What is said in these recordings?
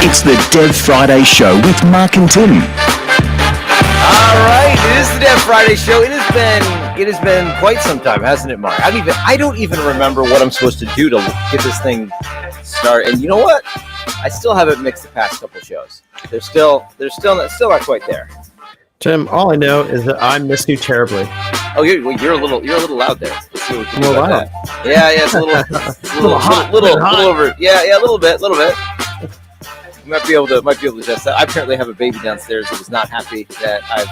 It's the Dev Friday Show with Mark and Tim. All right, it is the Dev Friday Show. It has been quite some time, hasn't it, Mark? I don't even remember what I'm supposed to do to get this thing started. And you know what? I still haven't mixed the past couple shows. They're still not quite there. Tim, all I know is that I miss you terribly. Oh, you're a little loud there. Let's see what we can do about loud. that. Yeah, it's a little hot, little over. Yeah, a little bit. You might be able to adjust that. I apparently have a baby downstairs that is not happy that I've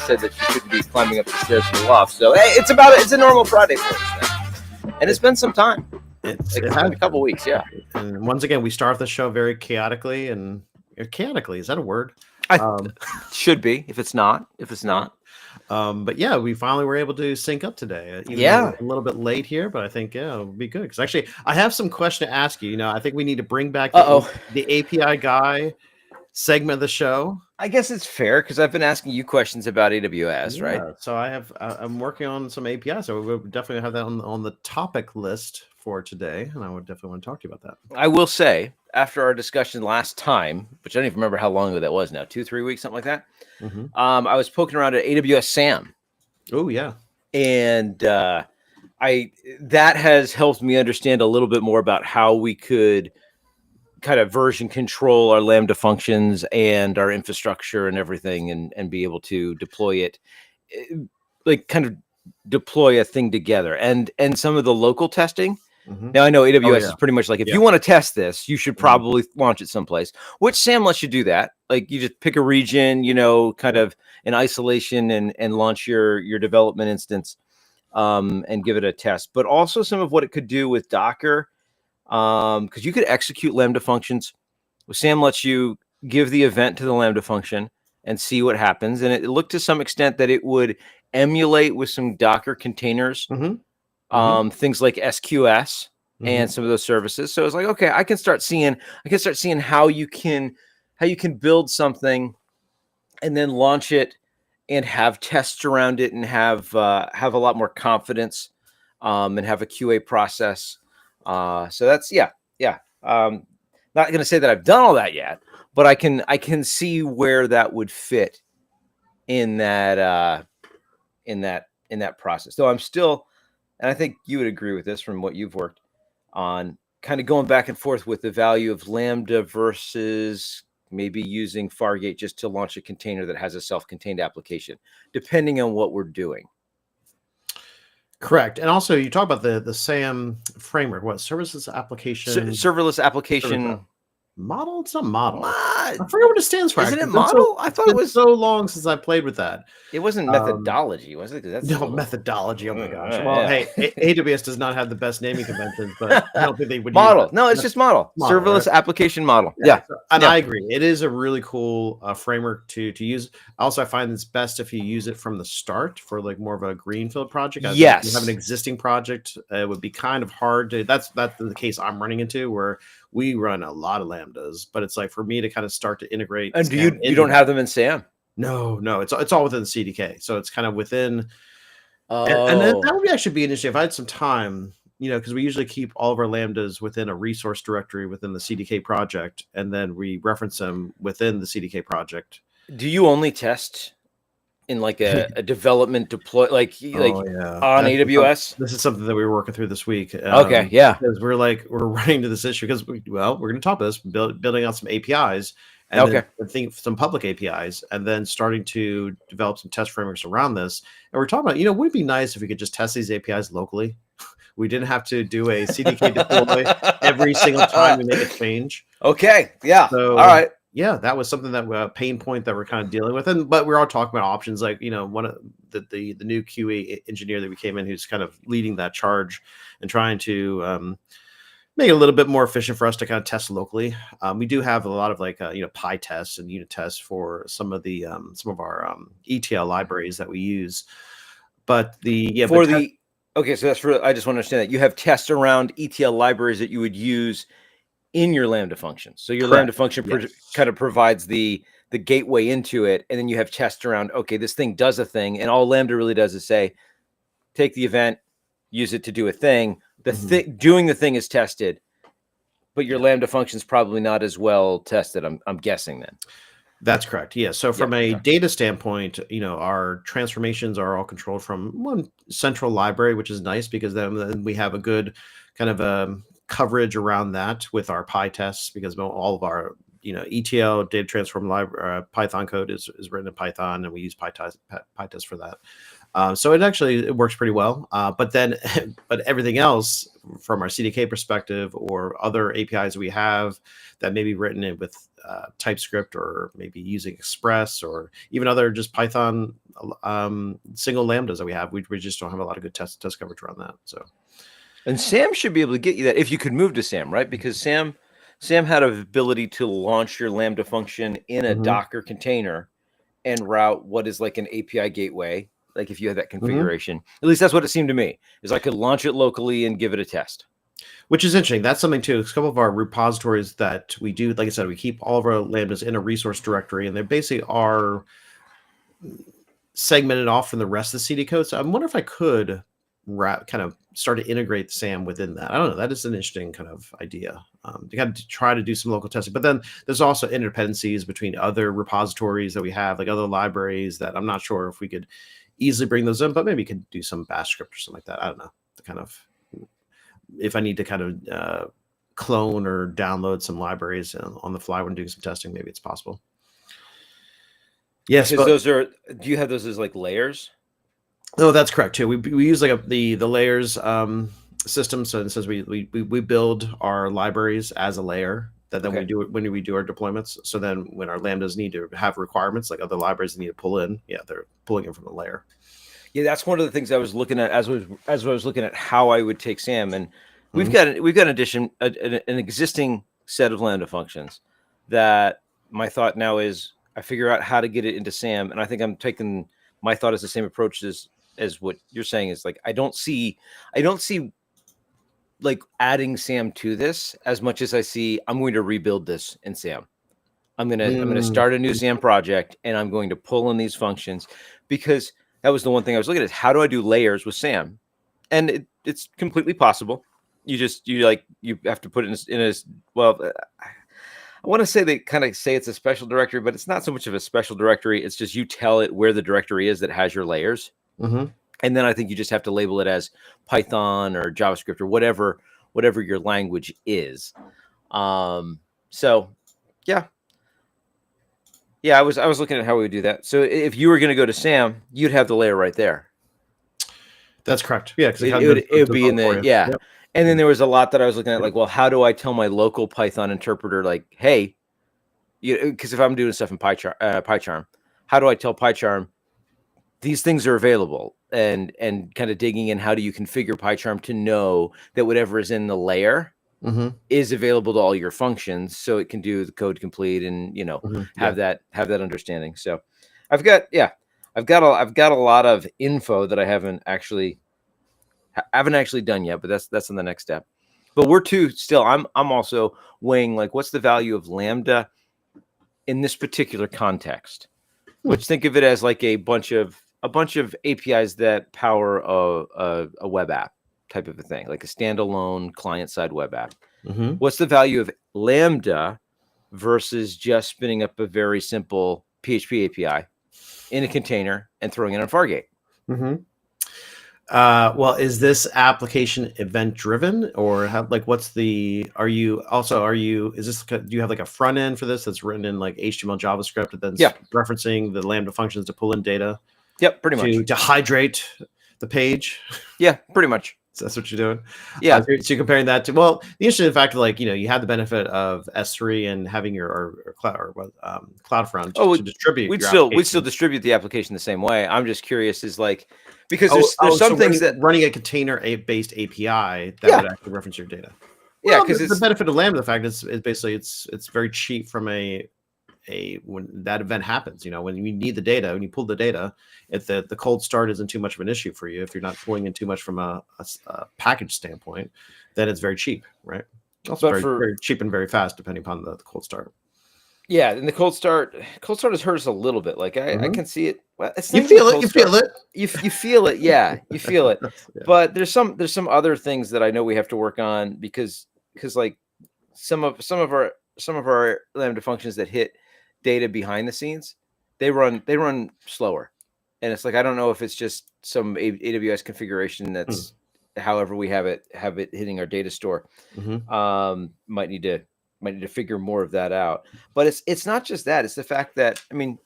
said that she shouldn't be climbing up the stairs to the loft. So hey, it's a normal Friday for us now. And it's been some time. It's been a couple weeks, yeah. And once again, we start the show very chaotically and chaotically. Is that a word? Should be if it's not. But yeah, we finally were able to sync up today. A little bit late here, but I think it'll be good because actually I have some question to ask you. You know, I think we need to bring back the API guy segment of the show. I guess it's fair because I've been asking you questions about AWS, right? So I'm working on some APIs, so we'll definitely have that on the topic list for today, and I would definitely want to talk to you about that. I will say, after our discussion last time, which I don't even remember how long ago that was now, 2-3 weeks, something like that. Mm-hmm. I was poking around at AWS SAM. Oh yeah, and that has helped me understand a little bit more about how we could kind of version control our Lambda functions and our infrastructure and everything, and be able to deploy it, like kind of deploy a thing together, and some of the local testing. Mm-hmm. Now I know AWS is pretty much like, if you want to test this, you should probably launch it someplace, which SAM lets you do that. Like you just pick a region, kind of in isolation, and launch your development instance, and give it a test. But also some of what it could do with Docker, because you could execute Lambda functions. SAM lets you give the event to the Lambda function and see what happens. And it looked to some extent that it would emulate with some Docker containers. Mm-hmm. Things like SQS and some of those services. So it's like, okay, I can start seeing how you can build something and then launch it and have tests around it and have a lot more confidence, and have a QA process. So that's not going to say that I've done all that yet, but I can see where that would fit in that process. So I'm still. And I think you would agree with this from what you've worked on, kind of going back and forth with the value of Lambda versus maybe using Fargate just to launch a container that has a self-contained application, depending on what we're doing. Correct. And also you talk about the SAM framework, services application, serverless application model. It's not model. I forget what it stands for. Isn't it model? I thought it was so long since I played with that. It wasn't methodology, was it? That's methodology. Oh my gosh. Well, hey, AWS does not have the best naming conventions, but I don't think they would. Model. No, it's just model. Serverless application model. Yeah. And I agree. It is a really cool framework to use. Also, I find it's best if you use it from the start for like more of a greenfield project. Yes. If you have an existing project, it would be kind of hard to. That's the case I'm running into where we run a lot of Lambdas, but it's like for me to kind of start to integrate. And you don't have them in SAM? No, it's all within the CDK. So it's kind of within. And then that would actually be interesting if I had some time, because we usually keep all of our Lambdas within a resource directory within the CDK project, and then we reference them within the CDK project. Do you only test in like a development deploy, on AWS? This is something that we were working through this week. Okay, yeah. Because we're running into this issue because we're going to talk about this, building out some APIs. And then I think some public APIs, and then starting to develop some test frameworks around this. And we're talking about, would it be nice if we could just test these APIs locally? We didn't have to do a CDK deploy every single time we make a change. Okay, yeah. So, all right. Yeah, that was something that pain point that we're kind of dealing with. But we're all talking about options like, one of the new QA engineer that we came in who's kind of leading that charge and trying to make it a little bit more efficient for us to kind of test locally. We do have a lot of Pi tests and unit tests for some of our ETL libraries that we use. But so that's for, I just want to understand that you have tests around ETL libraries that you would use in your Lambda function. So your Lambda function kind of provides the gateway into it, and then you have tests around, okay, this thing does a thing, and all Lambda really does is say, take the event, use it to do a thing. Doing the thing is tested, But your Lambda function's probably not as well tested. I'm guessing then. That's correct. Yeah. So from a okay. data standpoint, our transformations are all controlled from one central library, which is nice because then we have a good kind of coverage around that with our PyTests, because all of our ETL data transform library Python code is written in Python, and we use PyTest for that. So it works pretty well. But everything else from our CDK perspective or other APIs we have that may be written in with TypeScript, or maybe using Express, or even other just Python single lambdas that we have, we just don't have a lot of good test coverage around that. So, and Sam should be able to get you that if you could move to Sam, right? Because Sam had an ability to launch your Lambda function in a Docker container and route what is like an API gateway. Like if you had that configuration, at least that's what it seemed to me, is I could launch it locally and give it a test. Which is interesting. That's something too. It's a couple of our repositories that we do. Like I said, we keep all of our lambdas in a resource directory, and they basically are segmented off from the rest of the CD code. So I wonder if I could kind of start to integrate SAM within that. I don't know. That is an interesting kind of idea. You got to try to do some local testing, but then there's also interdependencies between other repositories that we have, like other libraries, that I'm not sure if we could easily bring those in, but maybe we could do some bash script or something like that. I don't know. To kind of, if I need to kind of clone or download some libraries on the fly when doing some testing, maybe it's possible. Yes, because those are. Do you have those as like layers? No, that's correct too. We use like the layers system. So it says we build our libraries as a layer. That then we do it when we do our deployments. So then when our lambdas need to have requirements, like other libraries need to pull in, they're pulling in from the layer. Yeah, that's one of the things I was looking at as I was looking at how I would take SAM, and we've got an existing set of Lambda functions that my thought now is I figure out how to get it into SAM, and I think I'm taking my thought is the same approach as what you're saying, is like I don't see like adding SAM to this as much as I see I'm going to rebuild this in SAM. I'm gonna start a new SAM project, and I'm going to pull in these functions, because that was the one thing I was looking at, is how do I do layers with SAM? And it's completely possible. You have to put it in a I want to say they kind of say it's a special directory, but it's not so much of a special directory. It's just you tell it where the directory is that has your layers. And then I think you just have to label it as Python or JavaScript or whatever your language is. So yeah. Yeah, I was looking at how we would do that. So if you were going to go to SAM, you'd have the layer right there. That's correct. Yeah, because it would be in the Yep. And then there was a lot that I was looking at, like, well, how do I tell my local Python interpreter, like, hey, because if I'm doing stuff in PyCharm, how do I tell PyCharm these things are available, and kind of digging in, how do you configure PyCharm to know that whatever is in the layer is available to all your functions, so it can do the code complete and have that understanding. So I've got a lot of info that I haven't actually done yet, but that's in the next step. But we're still. I'm also weighing, like, what's the value of Lambda in this particular context? Which, think of it as like a bunch of APIs that power a web app type of a thing, like a standalone client-side web app. What's the value of Lambda versus just spinning up a very simple PHP API in a container and throwing it on Fargate? Well, is this application event driven, or do you have like a front end for this that's written in like HTML, JavaScript, and then referencing the Lambda functions to pull in data? Yep, pretty much. To hydrate the page? Yeah, pretty much. So that's what you're doing? Yeah. So you're comparing that to, well, the interesting fact of, like, you have the benefit of S3 and having your CloudFront to distribute. We'd still distribute the application the same way. I'm just curious, is like, because there's some things that running a container-based API that would actually reference your data. Well, because the benefit of Lambda, the fact is basically it's very cheap from when that event happens. When you need the data, when you pull the data, if the cold start isn't too much of an issue for you, if you're not pulling in too much from a package standpoint, then it's very cheap, right? Also very cheap and very fast, depending upon the cold start. Yeah, and the cold start has hurt us a little bit. Like I can see it. Well, it's you feel it. You feel it. You feel it. Yeah, you feel it. Yeah. But there's some other things that I know we have to work on, because like some of our Lambda functions that hit data behind the scenes, they run slower. And it's like, I don't know if it's just some AWS configuration that's however we have it hitting our data store. Might need to figure more of that out. But it's not just that. It's the fact that, I mean,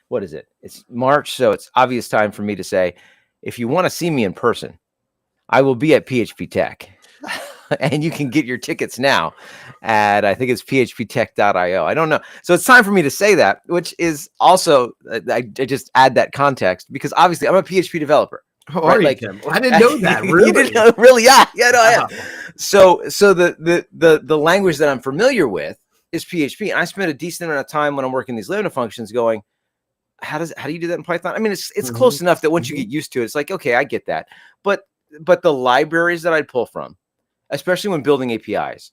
what is it? It's March, so it's obvious time for me to say, if you want to see me in person, I will be at PHP Tech. And you can get your tickets now at, I think it's phptech.io. I don't know. So it's time for me to say that, which is also, I just add that context because obviously I'm a PHP developer. Oh, right? Like, I didn't know that. Really? You didn't know, really? Yeah. No, wow. So the language that I'm familiar with is PHP. And I spent a decent amount of time when I'm working these Lambda functions going, how do you do that in Python? I mean, it's close enough that once you get used to it, it's like, okay, I get that. But the libraries that I'd pull from, especially when building APIs,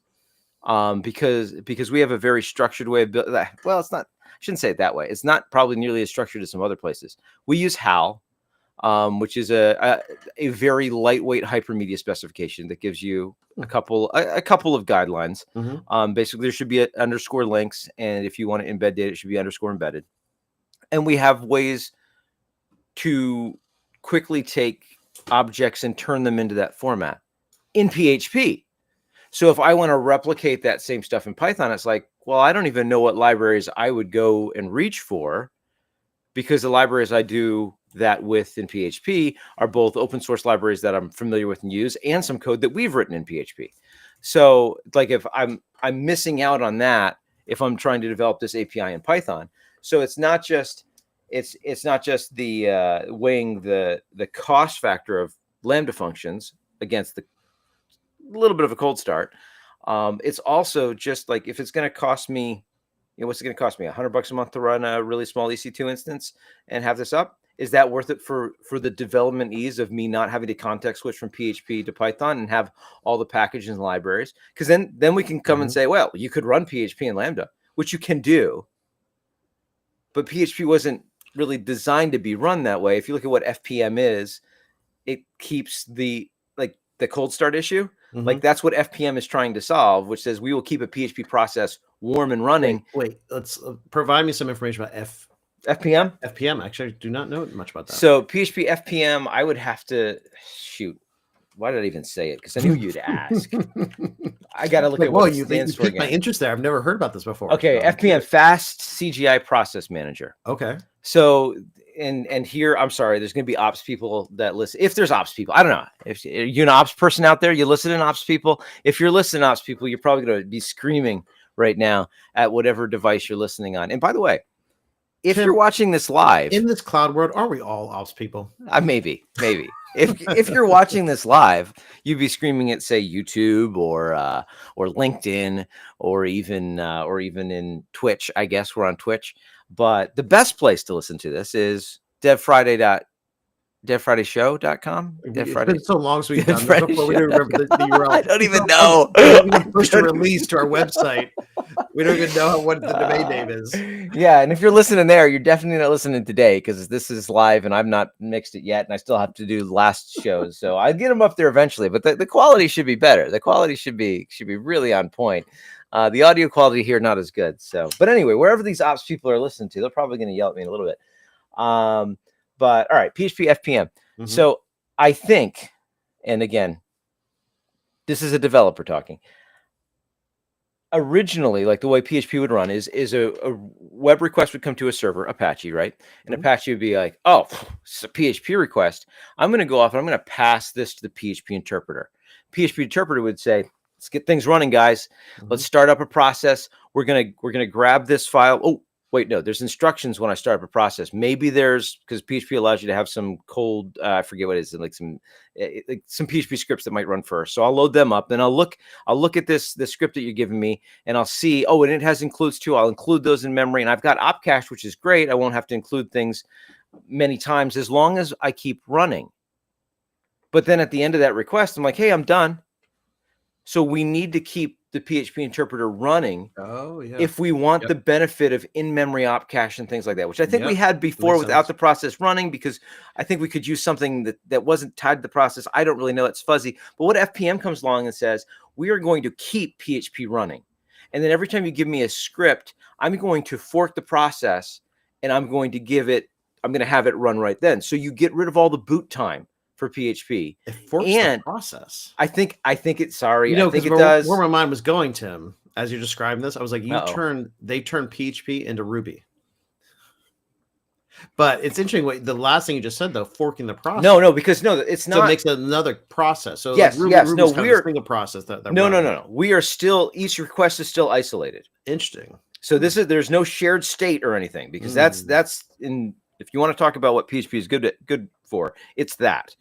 because we have a very structured way of building. Well, it's not. I shouldn't say it that way. It's not probably nearly as structured as some other places. We use HAL, which is a very lightweight hypermedia specification that gives you a couple of guidelines. Basically, there should be underscore links, and if you want to embed data, it should be underscore embedded. And we have ways to quickly take objects and turn them into that format in PHP. So if I want to replicate that same stuff in Python, it's like, well, I don't even know what libraries I would go and reach for, because the libraries I do that with in PHP are both open source libraries that I'm familiar with and use, and some code that we've written in PHP. So like if I'm missing out on that if I'm trying to develop this API in Python. So it's not just the weighing the cost factor of Lambda functions against the little bit of a cold start. It's also just like, if it's going to cost me, what's it going to cost me? $100 a month to run a really small EC2 instance and have this up? Is that worth it for the development ease of me not having to context switch from PHP to Python and have all the packages and libraries? Because then we can come and say, well, you could run PHP in Lambda, which you can do, but PHP wasn't really designed to be run that way. If you look at what FPM is, it keeps the cold start issue. Like that's what FPM is trying to solve, which says we will keep a PHP process warm and running. Wait, let's provide me some information about FPM. FPM. Actually, I do not know much about that. So PHP FPM, I would have to shoot. Why did I even say it? Because I knew you'd ask. I got to look at what it stands for. My interest there. I've never heard about this before. Okay, so. FPM, Fast CGI Process Manager. Okay. So, and here, I'm sorry, there's going to be ops people that listen. If there's ops people, I don't know. If you're an ops person out there, you listen to ops people. If you're listening to ops people, you're probably going to be screaming right now at whatever device you're listening on. And by the way, if you're watching this live in this cloud world, are we all ops people? Maybe. If you're watching this live, you'd be screaming at, say, YouTube or LinkedIn or even in Twitch. I guess we're on Twitch. But the best place to listen to this is devfridayshow.com. It's been so long since we've done this before. We don't remember the URL. I don't even know. We don't even push a release to our website. We don't even know what the domain name is. Yeah, and if you're listening there, you're definitely not listening today, because this is live and I've not mixed it yet, and I still have to do last shows. So I'll get them up there eventually, but the quality should be better. The quality should be really on point. The audio quality here not as good. So, but anyway, wherever these ops people are listening to, they're probably going to yell at me in a little bit. But all right, PHP FPM. So I think, and again, this is a developer talking. Originally, like the way PHP would run is a web request would come to a server, Apache, right? And Apache would be like, oh, it's a PHP request. I'm going to go off and I'm going to pass this to the PHP interpreter. PHP interpreter would say, let's get things running, guys. Let's start up a process. We're gonna grab this file. Oh, wait, no, there's instructions when I start up a process. Maybe because PHP allows you to have some cold, I forget what it is, like some PHP scripts that might run first. So I'll load them up, then I'll look at the script that you're giving me, and I'll see, oh, and it has includes too. I'll include those in memory, and I've got opcache, which is great. I won't have to include things many times as long as I keep running. But then at the end of that request, I'm like, hey, I'm done. So we need to keep the PHP interpreter running Oh yeah. if we want Yep. the benefit of in-memory op cache and things like that, which I think we Yep. had before Makes without sense. the process running, because I think we could use something that wasn't tied to the process. I don't really know. It's fuzzy. But what FPM comes along and says, we are going to keep PHP running. And then every time you give me a script, I'm going to fork the process and I'm going to have it run right then. So you get rid of all the boot time for PHP. It forks And the process. I think it, sorry, You know, I think because it does. where my mind was going, Tim, as you're describing this, I was like, they turned PHP into Ruby. But it's interesting the last thing you just said, though, forking the process. No, because it's not. So it makes it another process. So yes, like Ruby's kind of a single process that no. We are still, each request is still isolated. Interesting. So there's no shared state or anything, because that's in, if you want to talk about what PHP is good for, it's that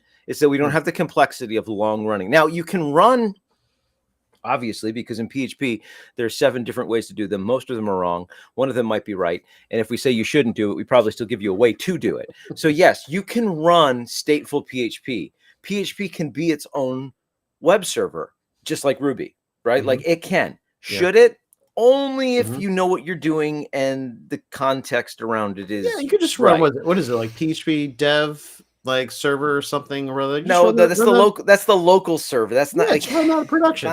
we don't have the complexity of long running. Now you can run, obviously, because in PHP there's 7 different ways to do them. Most of them are wrong. One of them might be right. And if we say you shouldn't do it, we probably still give you a way to do it. So yes, you can run stateful PHP. PHP can be its own web server, just like Ruby, right? Like it can. Should it? Only if you know what you're doing and the context around it is. Yeah, you could just run what is it, like PHP dev like server or something or other? No, that's the local. That's the local server. That's not like run out of production.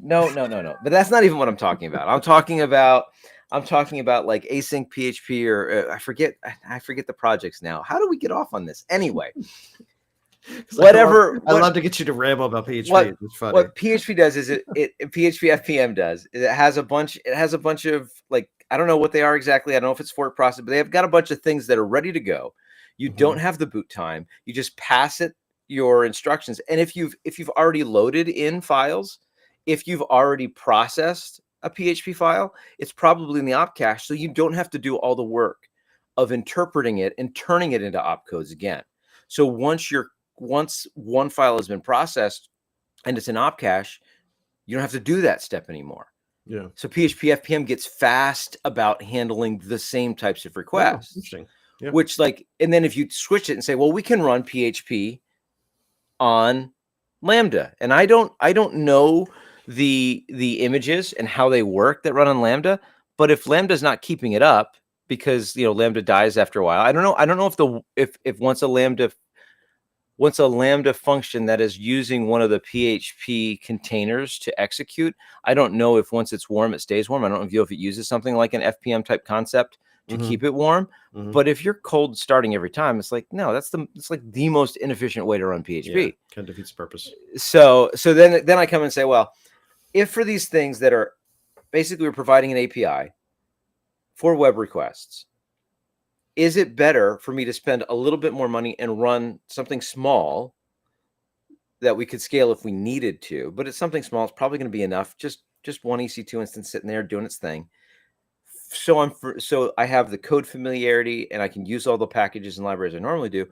No. But that's not even what I'm talking about. I'm talking about like async PHP or I forget the projects now. How do we get off on this anyway? Whatever. I love to get you to ramble about PHP. It's funny. What PHP does is it PHP FPM does. It has a bunch of, like, I don't know what they are exactly. I don't know if it's fork process, but they've got a bunch of things that are ready to go. You don't have the boot time. You just pass it your instructions. And if you've already loaded in files, if you've already processed a PHP file, it's probably in the op cache. So you don't have to do all the work of interpreting it and turning it into opcodes again. So once one file has been processed and it's in op cache, you don't have to do that step anymore. Yeah. So PHP FPM gets fast about handling the same types of requests. Interesting. Yeah. Which, like, and then if you switch it and say, well, we can run PHP on Lambda, and I don't know the images and how they work that run on Lambda, but if Lambda's not keeping it up because Lambda dies after a while, I don't know if once a Lambda function that is using one of the PHP containers to execute, I don't know if once it's warm it stays warm. I don't know if it uses something like an FPM type concept to keep it warm. But if you're cold starting every time, it's like, no, it's like the most inefficient way to run PHP. Yeah, kind of defeats the purpose. So then I come and say, well, if for these things that are basically we're providing an API for web requests, is it better for me to spend a little bit more money and run something small that we could scale if we needed to, but it's something small, it's probably going to be enough, just one EC2 instance sitting there doing its thing. So I have the code familiarity and I can use all the packages and libraries I normally do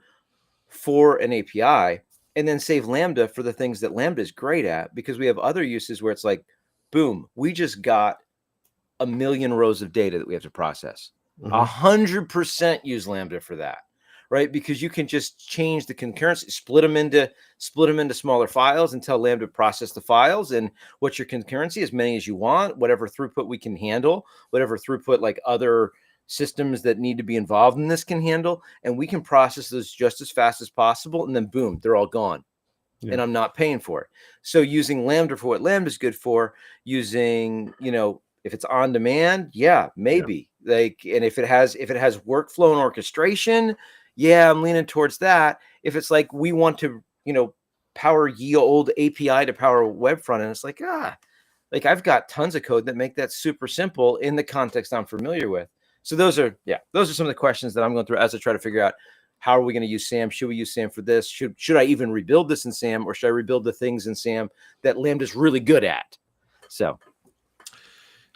for an API, and then save Lambda for the things that Lambda is great at, because we have other uses where it's like, boom, we just got 1 million rows of data that we have to process. 100% use Lambda for that, right? Because you can just change the concurrency, split them into smaller files and tell Lambda to process the files. And what's your concurrency? As many as you want, whatever throughput we can handle, whatever throughput like other systems that need to be involved in this can handle. And we can process those just as fast as possible. And then boom, they're all gone. Yeah. And I'm not paying for it. So using Lambda for what Lambda is good for, using, if it's on demand, yeah, maybe. Yeah. Like, and if it has workflow and orchestration, yeah, I'm leaning towards that. If it's like we want to, power ye old API to power web front end, it's like, I've got tons of code that make that super simple in the context I'm familiar with. So those are some of the questions that I'm going through as I try to figure out, how are we going to use SAM? Should we use SAM for this? Should I even rebuild this in SAM, or should I rebuild the things in SAM that Lambda's really good at? So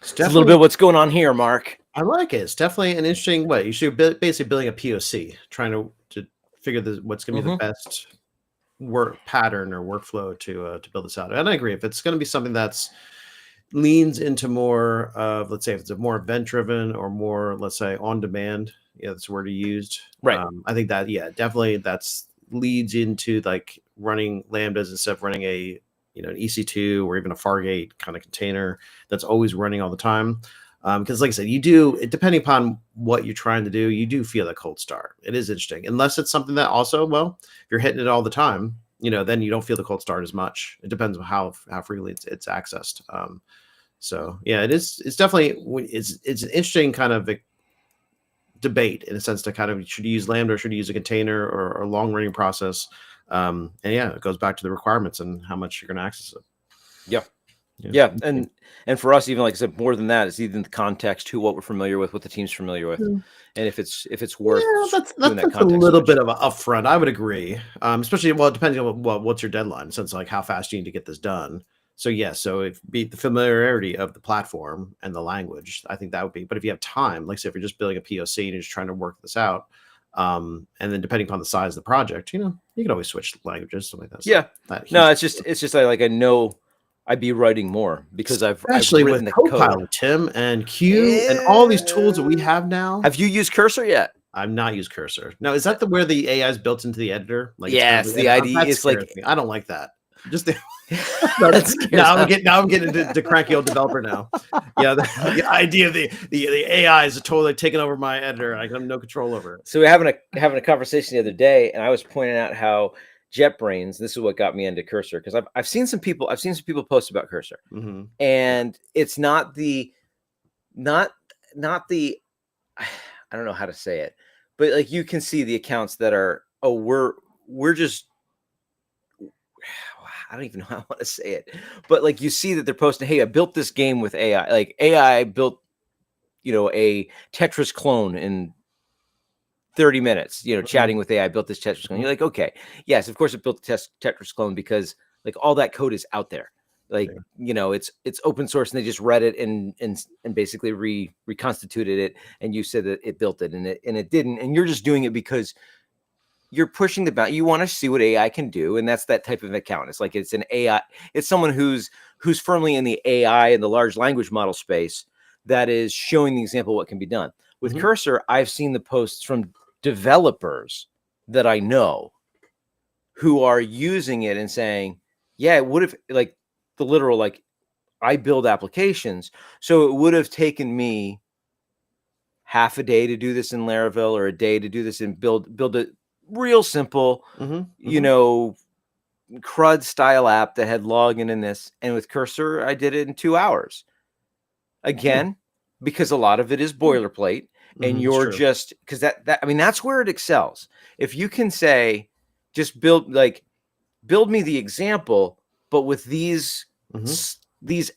it's a little bit what's going on here, Mark. I like it. It's definitely an interesting way. You should basically building a POC, trying to figure what's going to be the best work pattern or workflow to build this out. And I agree. If it's going to be something that's leans into more of, let's say, if it's a more event driven or more, let's say, on demand, that's the word you used. Right. I think that, definitely that's leads into like running Lambdas instead of running a an EC2 or even a Fargate kind of container that's always running all the time. Because like I said, depending upon what you're trying to do, you do feel that cold start. It is interesting, unless it's something that also, well, if you're hitting it all the time, then you don't feel the cold start as much. It depends on how frequently it's accessed. So yeah, it's definitely, it's an interesting kind of debate in a sense to kind of, should you use Lambda or should you use a container or a long running process? And yeah, it goes back to the requirements and how much you're going to access it. Yeah. And for us, even like I said, more than that, it's even the context, what we're familiar with, what the team's familiar with, and if it's worth. That's a little bit of an upfront. I would agree, especially depending on what's your deadline, since like how fast you need to get this done. So if the familiarity of the platform and the language, I think that would be. But if you have time, like say if you're just building a POC and you're just trying to work this out, and then depending upon the size of the project, you can always switch languages, something like that. Yeah, it's just like I know I'd be writing more because I've written with Copilot, Tim, and Q, and all these tools that we have now. Have you used Cursor yet? I've not used Cursor. Now, is that where the AI is built into the editor? Like, yes, the ID is like I don't like that. Just now I'm getting into cranky old developer now. Yeah, the idea of the AI is totally taking over my editor. I have no control over it. So we're having a conversation the other day, and I was pointing out how JetBrains, this is what got me into Cursor, because I've seen some people post about Cursor, and it's not the I don't know how to say it, but like you can see the accounts that are we're just, I don't even know how I want to say it, but like you see that they're posting, hey, I built this game with AI, like AI built a Tetris clone in 30 minutes, chatting with AI, built this Tetris clone. You're like, okay, yes, of course it built the Tetris clone because like all that code is out there. Like, it's open source and they just read it and basically reconstituted it. And you said that it built it and it didn't. And you're just doing it because you're pushing the boundary. You want to see what AI can do. And that's that type of account. It's like, it's an AI. It's someone who's firmly in the AI and the large language model space that is showing the example of what can be done. With Cursor, I've seen the posts from developers that I know who are using it and saying, yeah, it would have, like the literal, like I build applications. So it would have taken me half a day to do this in Laravel or a day to do this and build a real simple, CRUD style app that had login in this. And with Cursor, I did it in 2 hours. Again, because a lot of it is boilerplate. And you're just, because that's where it excels. If you can say, just build me the example, but with these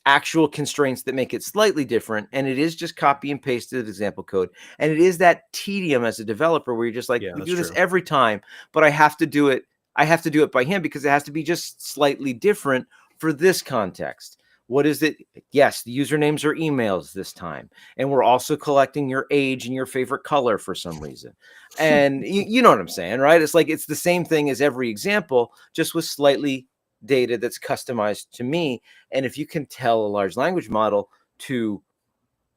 actual constraints that make it slightly different, and it is just copy and pasted example code, and it is that tedium as a developer where you're just like, we do this every time, but I have to do it by hand because it has to be just slightly different for this context. What is it? Yes, the usernames are emails this time. And we're also collecting your age and your favorite color for some reason. And you know what I'm saying, right? It's like, it's the same thing as every example, just with slightly data that's customized to me. And if you can tell a large language model to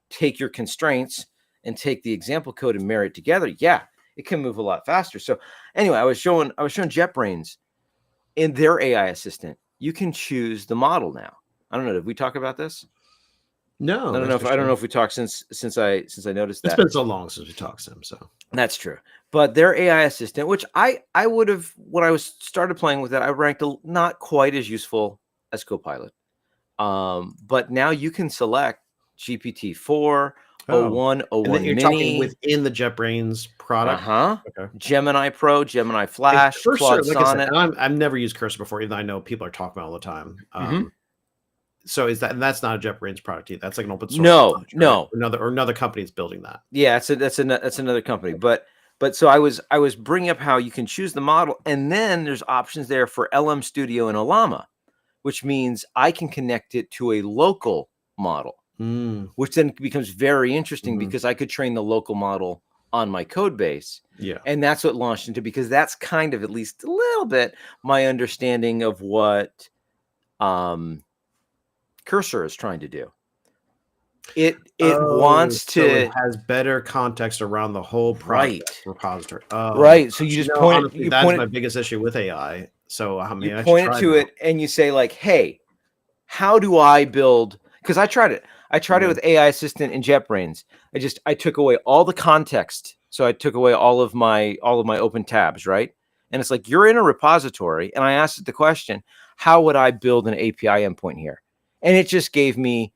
take your constraints and take the example code and marry it together, yeah, it can move a lot faster. So anyway, I was showing JetBrains in their AI assistant. You can choose the model now. I don't know. Did we talk about this? No, I don't know if we talked since I noticed that. It's been so long since we talked to him. So that's true. But their AI assistant, which I would have, when I started playing with it, I ranked not quite as useful as Copilot. But now you can select GPT-4, 01, 01 you're Mini. Talking within the JetBrains product. Okay. Gemini Pro, Gemini Flash, Claude Sonnet. I've never used Cursor before, even though I know people are talking about it all the time. So and that's not a JetBrains product either. That's like an open source. No. Another company is building that. Yeah, that's another company. But so I was bringing up how you can choose the model, and then there's options there for LM Studio and Olama, which means I can connect it to a local model, which then becomes very interesting because I could train the local model on my code base. Yeah. And that's what launched into, because that's kind of, at least a little bit, my understanding of what Cursor is trying to do. It has better context around the whole project repository. Right. So you just honestly, that's my biggest issue with AI. So I mean, You I should point it try to now. it and you say like, hey, how do I build? Because I tried it. I tried it with AI Assistant and JetBrains. I took away all the context. So I took away all of my open tabs, right? And it's like, you're in a repository. And I asked it the question, how would I build an API endpoint here? And it just gave me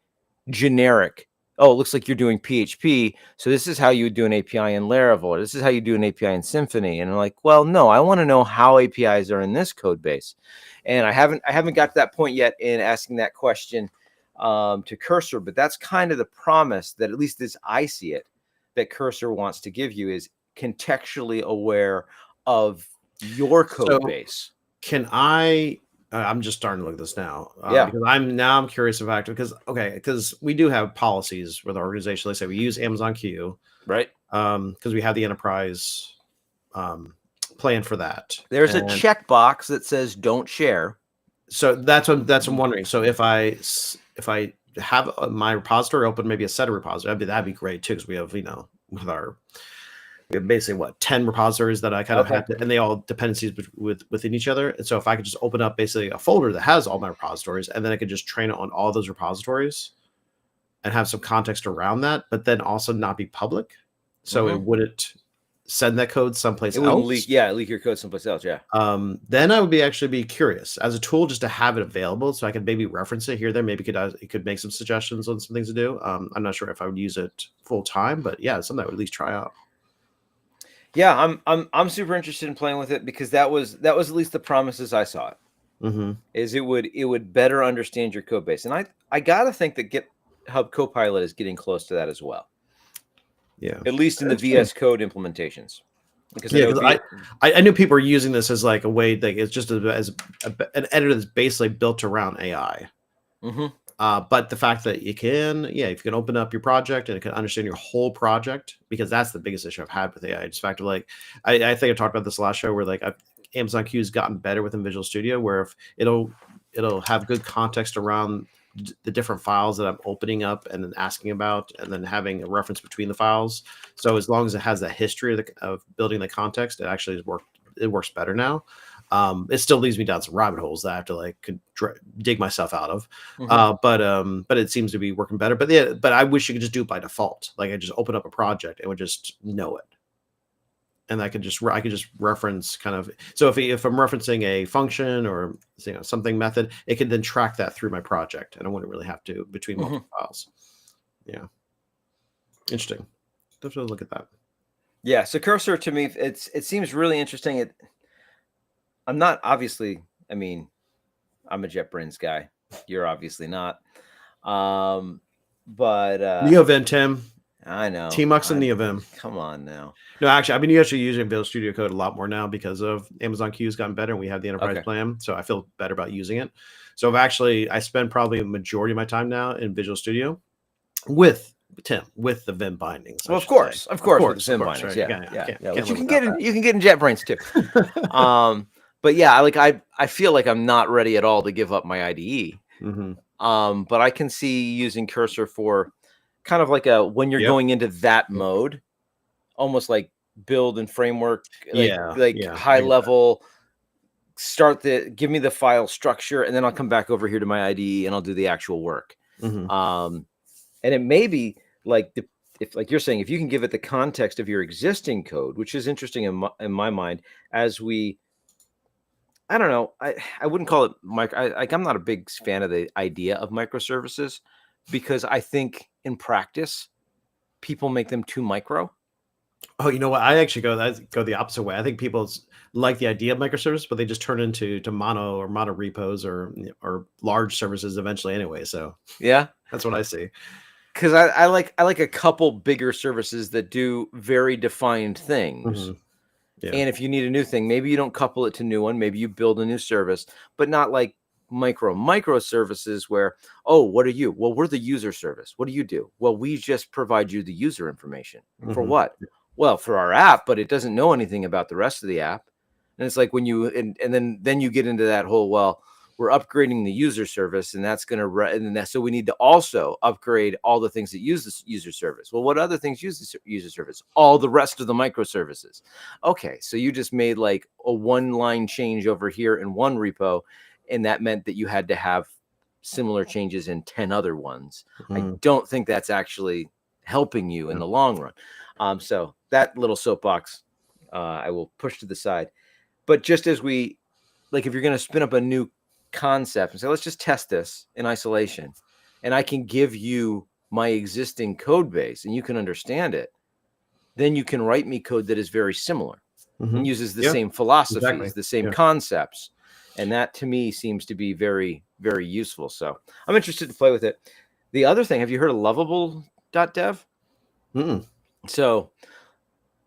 generic. Oh, it looks like you're doing PHP. So this is how you would do an API in Laravel. This is how you do an API in Symfony. And I'm like, well, no, I want to know how APIs are in this code base. And I haven't got to that point yet in asking that question to Cursor, but that's kind of the promise that, at least as I see it, that Cursor wants to give you, is contextually aware of your code base. Can I? I'm just starting to look at this now. Yeah. Because I'm curious about, because we do have policies with our organization. Let's say we use Amazon Q, right? Because we have the enterprise plan for that. There's a checkbox that says don't share. So that's what I'm wondering. So if I have my repository open, maybe a set of repositories, that'd be great too, because we have, we have basically 10 repositories that I kind of have, and they all dependencies within each other. And so if I could just open up basically a folder that has all my repositories, and then I could just train it on all those repositories and have some context around that, but then also not be public. So it wouldn't send that code someplace else. Leak your code someplace else. Yeah. Then I would actually be curious as a tool just to have it available, so I could maybe reference it here or there. Maybe it could make some suggestions on some things to do. I'm not sure if I would use it full time, but yeah, it's something I would at least try out. Yeah, I'm super interested in playing with it, because that was at least the promises I saw it. Is it would better understand your code base, and I gotta think that GitHub Copilot is getting close to that as well. Yeah, at least in the VS Code implementations. Because I knew people were using this as like a way, like it's just as an editor that's basically built around AI. But the fact that if you can open up your project and it can understand your whole project, because that's the biggest issue I've had with AI. Just the fact of like, I think I talked about this last show where like Amazon Q has gotten better within Visual Studio, where if it'll have good context around the different files that I'm opening up and then asking about, and then having a reference between the files. So as long as it has that history of building the context, it actually works better now. It still leads me down some rabbit holes that I have to like dig myself out of. But it seems to be working better. But I wish you could just do it by default. Like I just open up a project and would just know it. And I could just reference kind of, so if I'm referencing a function or something method, it could then track that through my project, and I wouldn't really have to between multiple files. Yeah, interesting. Definitely look at that. Yeah, so Cursor to me, it seems really interesting. I'm not obviously. I mean, I'm a JetBrains guy. You're obviously not. But NeoVim, Tim. I know. Tmux and NeoVim. Come on now. No, actually, I've been using Visual Studio Code a lot more now because of Amazon Q has gotten better, and we have the enterprise plan, so I feel better about using it. So I spend probably a majority of my time now in Visual Studio with the Vim bindings. Well, of course, with the Vim bindings. Right? Yeah. Which you can get in JetBrains too. But yeah, I feel like I'm not ready at all to give up my IDE. But I can see using Cursor for kind of like when you're going into that mode, almost like build and framework, high level, give me the file structure, and then I'll come back over here to my IDE and I'll do the actual work. And it may be like if like you're saying, if you can give it the context of your existing code, which is interesting in my mind, as I don't know, I wouldn't call it I'm not a big fan of the idea of microservices, because I think in practice people make them too micro. Oh, you know what? I actually go the opposite way. I think people like the idea of microservices, but they just turn into mono repos or large services eventually anyway. So yeah, that's what I see. Because I like a couple bigger services that do very defined things. Yeah. And if you need a new thing, maybe you don't couple it to new one. Maybe you build a new service, but not like micro services where, oh, what are you? Well, we're the user service. What do you do? Well, we just provide you the user information. For what? Well, for our app, but it doesn't know anything about the rest of the app. And it's like when you and then you get into that whole, well, we're upgrading the user service, and that's going to run. And so we need to also upgrade all the things that use this user service. Well, what other things use this user service? All the rest of the microservices. Okay, so you just made like a one-line change over here in one repo, and that meant that you had to have similar changes in 10 other ones. I don't think that's actually helping you in the long run. So that little soapbox, I will push to the side. But just as we, like, if you're going to spin up a new concept and say, let's just test this in isolation, and I can give you my existing code base and you can understand it, then you can write me code that is very similar and uses the same philosophies, the same concepts. And that to me seems to be very, very useful. So I'm interested to play with it. The other thing, have you heard of lovable.dev? So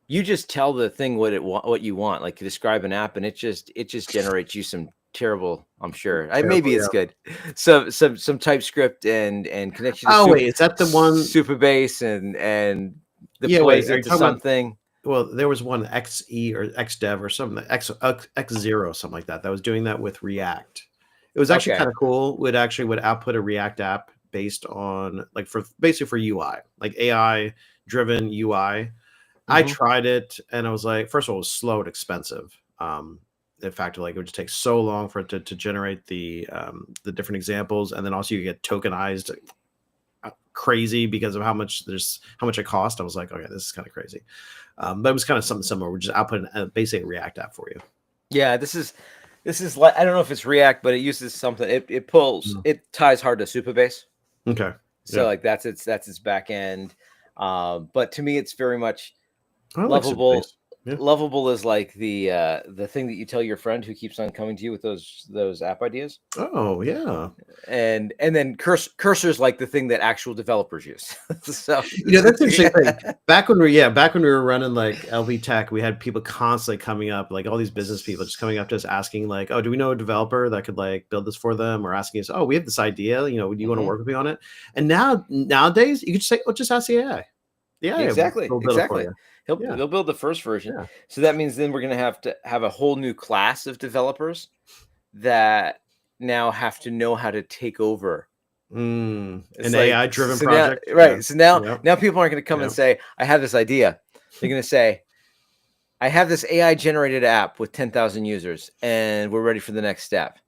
you just tell the thing what you want, like you describe an app, and it just generates you some terrible, I'm sure. Maybe it's good. Some TypeScript and connection to wait, is that the one Supabase and deploys it to something? Well, there was one XE or XDev or something, X0, something like that. That was doing that with React. It was actually kind of cool. Would output a React app based on basically for UI, like AI driven UI. I tried it and I was like, first of all, it was slow and expensive. In fact, like it would just take so long for it to generate the different examples, and then also you get tokenized crazy because of how much it cost. I was like, okay, this is kind of crazy. But it was kind of something similar. We're just outputting basically a React app for you. Yeah, this is like, I don't know if it's React, but it uses something. It pulls, it ties hard to Supabase. Okay. So like that's its back end. But to me, it's very much Lovable. Lovable is like the thing that you tell your friend who keeps on coming to you with those app ideas. Oh yeah. And then Cursor's like the thing that actual developers use. So that's interesting. Back when we were running like LV Tech, we had people constantly coming up, like all these business people just coming up to us asking like, oh, do we know a developer that could like build this for them, or asking us, oh, we have this idea, do you want to work with me on it? And nowadays you could just say, oh, just ask the AI. Yeah, exactly. They'll build the first version. Yeah. So that means then we're going to have a whole new class of developers that now have to know how to take over an AI-driven project. Right. So now people aren't going to come and say, I have this idea. They're going to say, I have this AI-generated app with 10,000 users, and we're ready for the next step.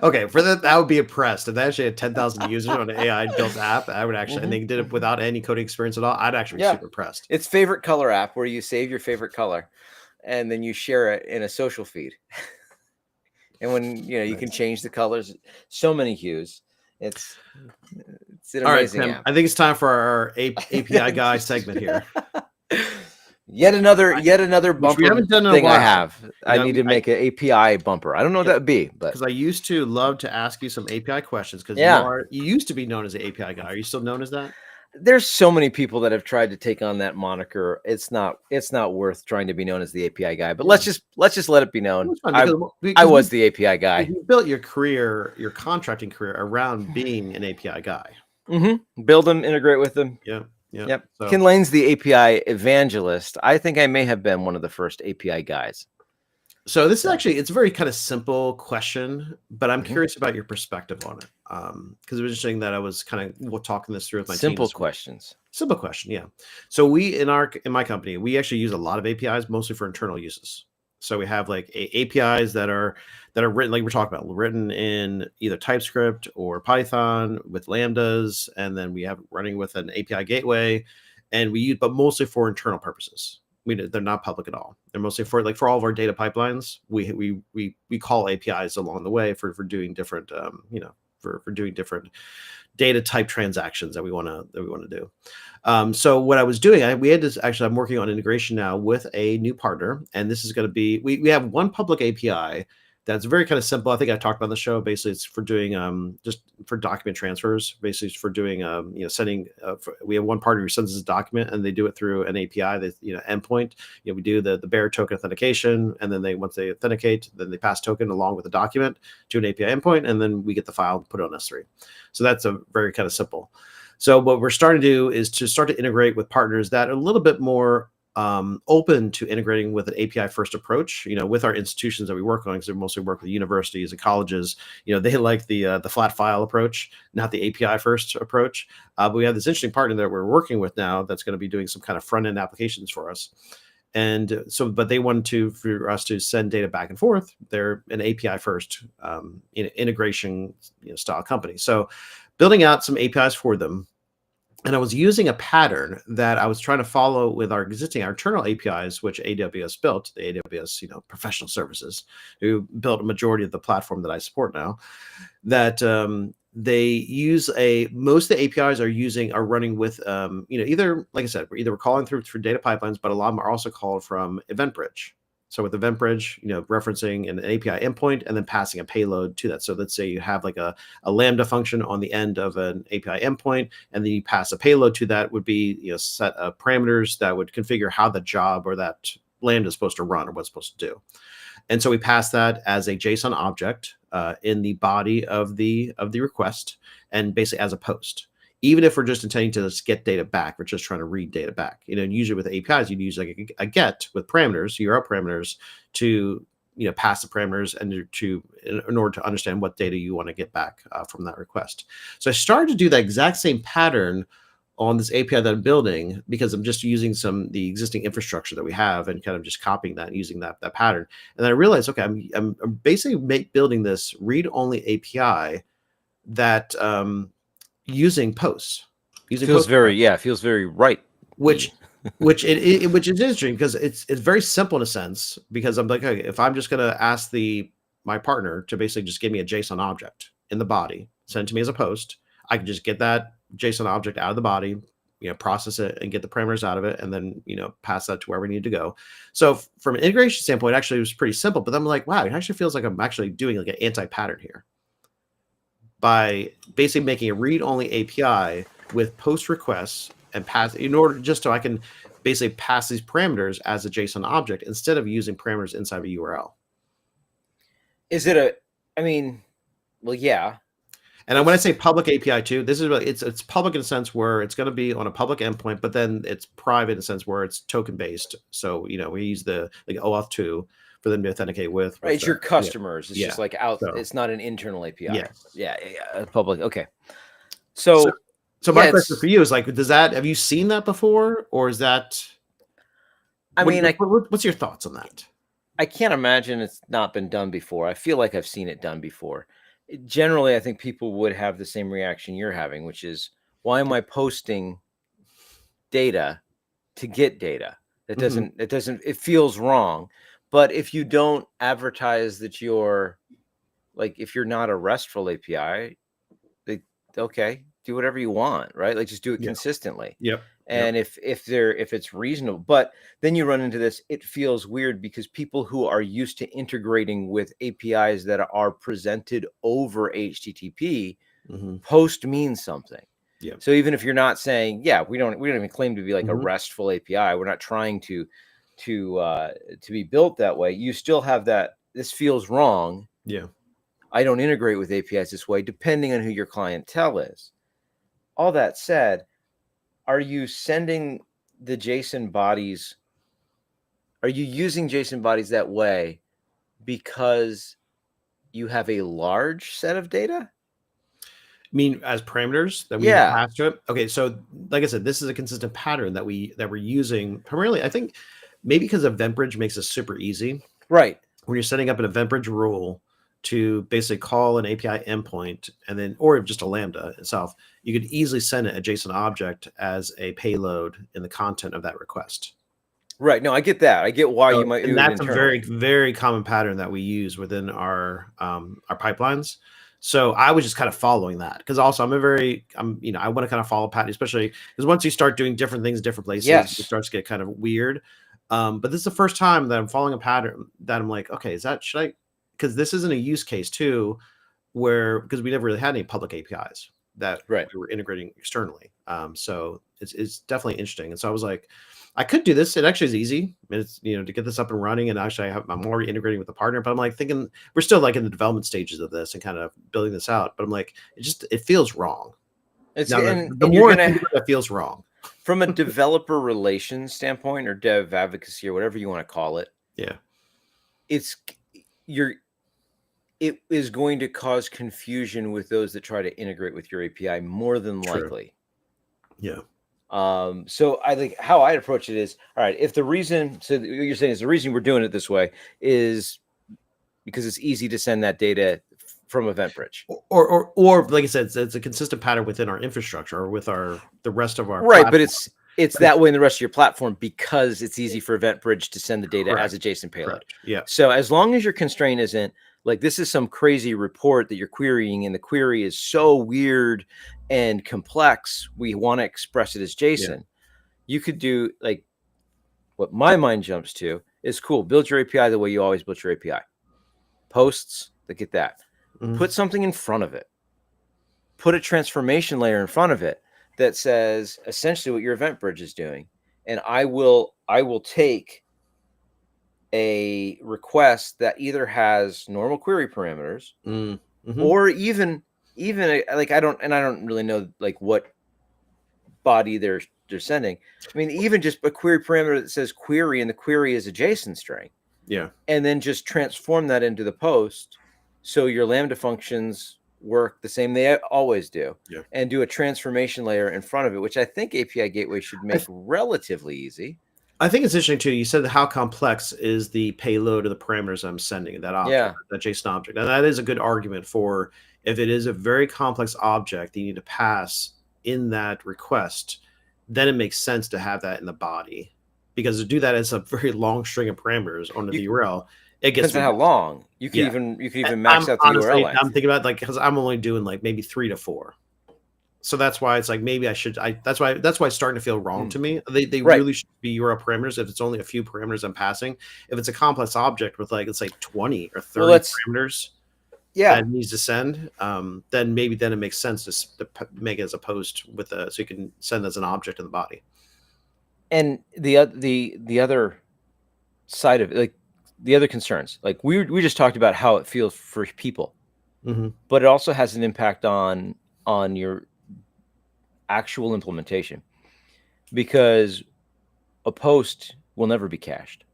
Okay, for that, I would be impressed. If they actually had 10,000 users on an AI built app, I would actually, and they did it without any coding experience at all, I'd actually be super impressed. It's favorite color app, where you save your favorite color and then you share it in a social feed. And when you can change the colors, so many hues. It's an amazing app. I think it's time for our API guy segment here. Yet another bumper thing I have. I need to make an API bumper. I don't know what that would be, but because I used to love to ask you some API questions, because you used to be known as the API guy. Are you still known as that? There's so many people that have tried to take on that moniker. It's not worth trying to be known as the API guy. But let's just let it be known. I was the API guy. You built your contracting career around being an API guy. Build them, integrate with them. Yeah. Yep. So. Ken Lane's the API evangelist. I think I may have been one of the first API guys. So this is actually, it's a very kind of simple question, but I'm curious about your perspective on it. Because it was interesting that I was kind of talking this through with my team. Simple questions. Simple question, yeah. So we in my company, we actually use a lot of APIs, mostly for internal uses. So we have like APIs that are written, like we're talking about, written in either TypeScript or Python with Lambdas, and then we have running with an API gateway, and we use, but mostly for internal purposes. They're not public at all. They're mostly for all of our data pipelines. We call APIs along the way for doing different for doing different data type transactions that we want to do. So what I was doing, I'm working on integration now with a new partner, and this is going to be, we have one public API that's very kind of simple. I think I talked about on the show. Basically, it's for doing just for document transfers. Basically, it's for doing sending. We have one partner who sends us a document, and they do it through an API. That endpoint. We do the bearer token authentication, and then once they authenticate, then they pass token along with the document to an API endpoint, and then we get the file and put it on S3. So that's a very kind of simple. So what we're starting to do is to start to integrate with partners that are a little bit more open to integrating with an API first approach, with our institutions that we work on, because we mostly work with universities and colleges. They like the flat file approach, not the API first approach. But we have this interesting partner that we're working with now that's going to be doing some kind of front end applications for us. And so, but they wanted for us to send data back and forth. They're an API first integration style company. So building out some APIs for them. And I was using a pattern that I was trying to follow with our internal APIs, which AWS built, the AWS, professional services, who built a majority of the platform that I support now. That they use most of the APIs are running with, either, like I said, we're calling through data pipelines, but a lot of them are also called from EventBridge. So with EventBridge, referencing an API endpoint and then passing a payload to that. So let's say you have like a Lambda function on the end of an API endpoint, and then you pass a payload to that would be set of parameters that would configure how the job or that Lambda is supposed to run or what's supposed to do. And so we pass that as a JSON object in the body of the request, and basically as a post. Even if we're just intending to just get data back, we're just trying to read data back. Usually with APIs, you'd use like a get with parameters, URL parameters, to pass the parameters and in order to understand what data you want to get back from that request. So I started to do that exact same pattern on this API that I'm building, because I'm just using the existing infrastructure that we have and kind of just copying that and using that pattern. And then I realized, okay, I'm basically building this read-only API that using posts. Feels very right. Which is interesting, because it's very simple in a sense, because I'm like, okay, if I'm just going to ask my partner to basically just give me a JSON object in the body, send it to me as a post, I can just get that JSON object out of the body, process it and get the parameters out of it, and then pass that to where we need to go. So from an integration standpoint, actually it was pretty simple. But then I'm like, wow, it actually feels like I'm actually doing like an anti-pattern here by basically making a read-only API with post requests and pass, in order just so I can basically pass these parameters as a JSON object instead of using parameters inside of a URL. Is it yeah. And when I say public API too, this is really, it's public in a sense where it's going to be on a public endpoint, but then it's private in a sense where it's token based. So we use the OAuth 2 for them to authenticate with. Right, it's your customers. It's just like out. So, it's not an internal API. Yeah. Public. Okay. So my question for you is like, have you seen that before, or is that? What's your thoughts on that? I can't imagine it's not been done before. I feel like I've seen it done before. Generally, I think people would have the same reaction you're having, which is, why am I posting data to get data? It feels wrong. But if you don't advertise that if you're not a RESTful API, okay, do whatever you want, right? Like just do it consistently. Yep. And if it's reasonable, but then you run into this, it feels weird because people who are used to integrating with APIs that are presented over HTTP, post means something. Yeah. So even if you're not saying, we don't even claim to be like a RESTful API, we're not trying to be built that way. You still have that. This feels wrong. Yeah. I don't integrate with APIs this way, depending on who your clientele is. All that said, are you sending the JSON bodies? Are you using JSON bodies that way because you have a large set of data? I mean, as parameters that we pass to it? Okay, so like I said, this is a consistent pattern that we're using primarily. I think maybe because EventBridge makes it super easy. Right. When you're setting up an EventBridge rule to basically call an API endpoint, and then, or just a Lambda itself, you could easily send it a JSON object as a payload in the content of that request. Right. No, I get that. I get why you might. And that's a very, very common pattern that we use within our pipelines. So I was just kind of following that, because also I want to kind of follow pattern, especially because once you start doing different things, different places, it starts to get kind of weird. But this is the first time that I'm following a pattern that I'm like, okay, because this isn't a use case too, because we never really had any public APIs that we were integrating externally. So it's definitely interesting. And so I was like, I could do this. It actually is easy. It's, to get this up and running, and actually I'm already integrating with the partner, but I'm like thinking we're still like in the development stages of this and kind of building this out. But I'm like, it feels wrong. It more I think it feels wrong. from a developer relations standpoint or dev advocacy or whatever you want to call it, Yeah. It is going to cause confusion with those that try to integrate with your API more than True. likely. Yeah. So I think how I approach it is, all right, if the reason, so what you're saying is the reason we're doing it this way is because it's easy to send that data from EventBridge. Or like I said, it's a consistent pattern within our infrastructure or with the rest of our right, platform. but it's that way in the rest of your platform because it's easy for EventBridge to send the data Correct. as a JSON payload. Correct. Yeah. So as long as your constraint isn't like this is some crazy report that you're querying and the query is so weird and complex, we want to express it as JSON. Yeah. You could do like what my mind jumps to is cool. Build your API the way you always built your API. Posts that get that. Mm-hmm. Put something in front of it. Put a transformation layer in front of it that says essentially what your EventBridge is doing. And I will take a request that either has normal query parameters or even like I don't really know like what body they're sending. I mean, even just a query parameter that says query and the query is a JSON string. Yeah. And then just transform that into the post so your Lambda functions work the same they always do. Yeah. And do a transformation layer in front of it, which I think API Gateway should make relatively easy. I think it's interesting too. You said how complex is the payload of the parameters I'm sending that object, that JSON object, and that is a good argument for if it is a very complex object that you need to pass in that request, then it makes sense to have that in the body because to do that as a very long string of parameters on the URL, it gets depends on how long you can even max out the URL length. I'm thinking about like because I'm only doing like maybe 3 to 4. So that's why it's like maybe I should. That's why it's starting to feel wrong to me. They really should be URL parameters if it's only a few parameters I'm passing. If it's a complex object with like let's say 20 or 30 parameters, that needs to send, then it makes sense to make it as a post with so you can send as an object in the body. And the other side of it, like the other concerns, like we just talked about how it feels for people, but it also has an impact on your actual implementation because a post will never be cached.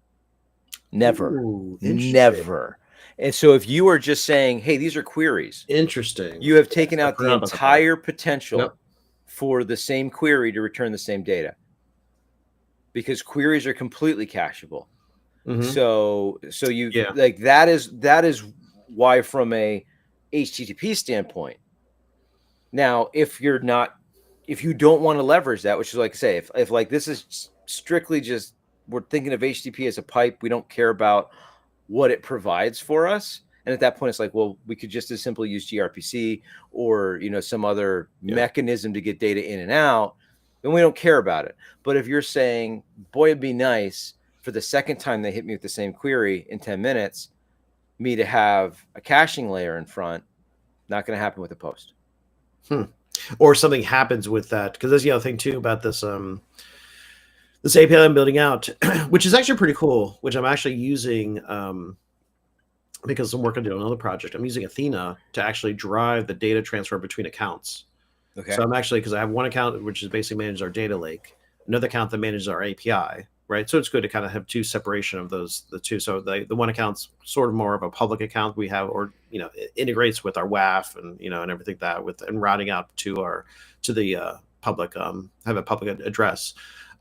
Never. Ooh, never. And so if you are just saying, hey, these are queries. Interesting. You have taken out the entire potential for the same query to return the same data because queries are completely cacheable. So you like that is why from a HTTP standpoint. Now, if you don't want to leverage that, which is like I say, if like this is strictly just we're thinking of HTTP as a pipe, we don't care about what it provides for us. And at that point, it's like, well, we could just as simply use gRPC or some other mechanism to get data in and out. Then we don't care about it. But if you're saying, boy, it'd be nice for the second time they hit me with the same query in 10 minutes, me to have a caching layer in front, not going to happen with a post. Or something happens with that because there's the other thing too about this this API I'm building out, which is actually pretty cool, which I'm actually using because I'm working on another project. I'm using Athena to actually drive the data transfer between accounts. Okay. So I'm actually because I have one account which is basically manages our data lake, another account that manages our API. Right. So it's good to kind of have separation of the two. So the one account's sort of more of a public account we have, or, it integrates with our WAF and, and everything and routing out to the public, have a public address.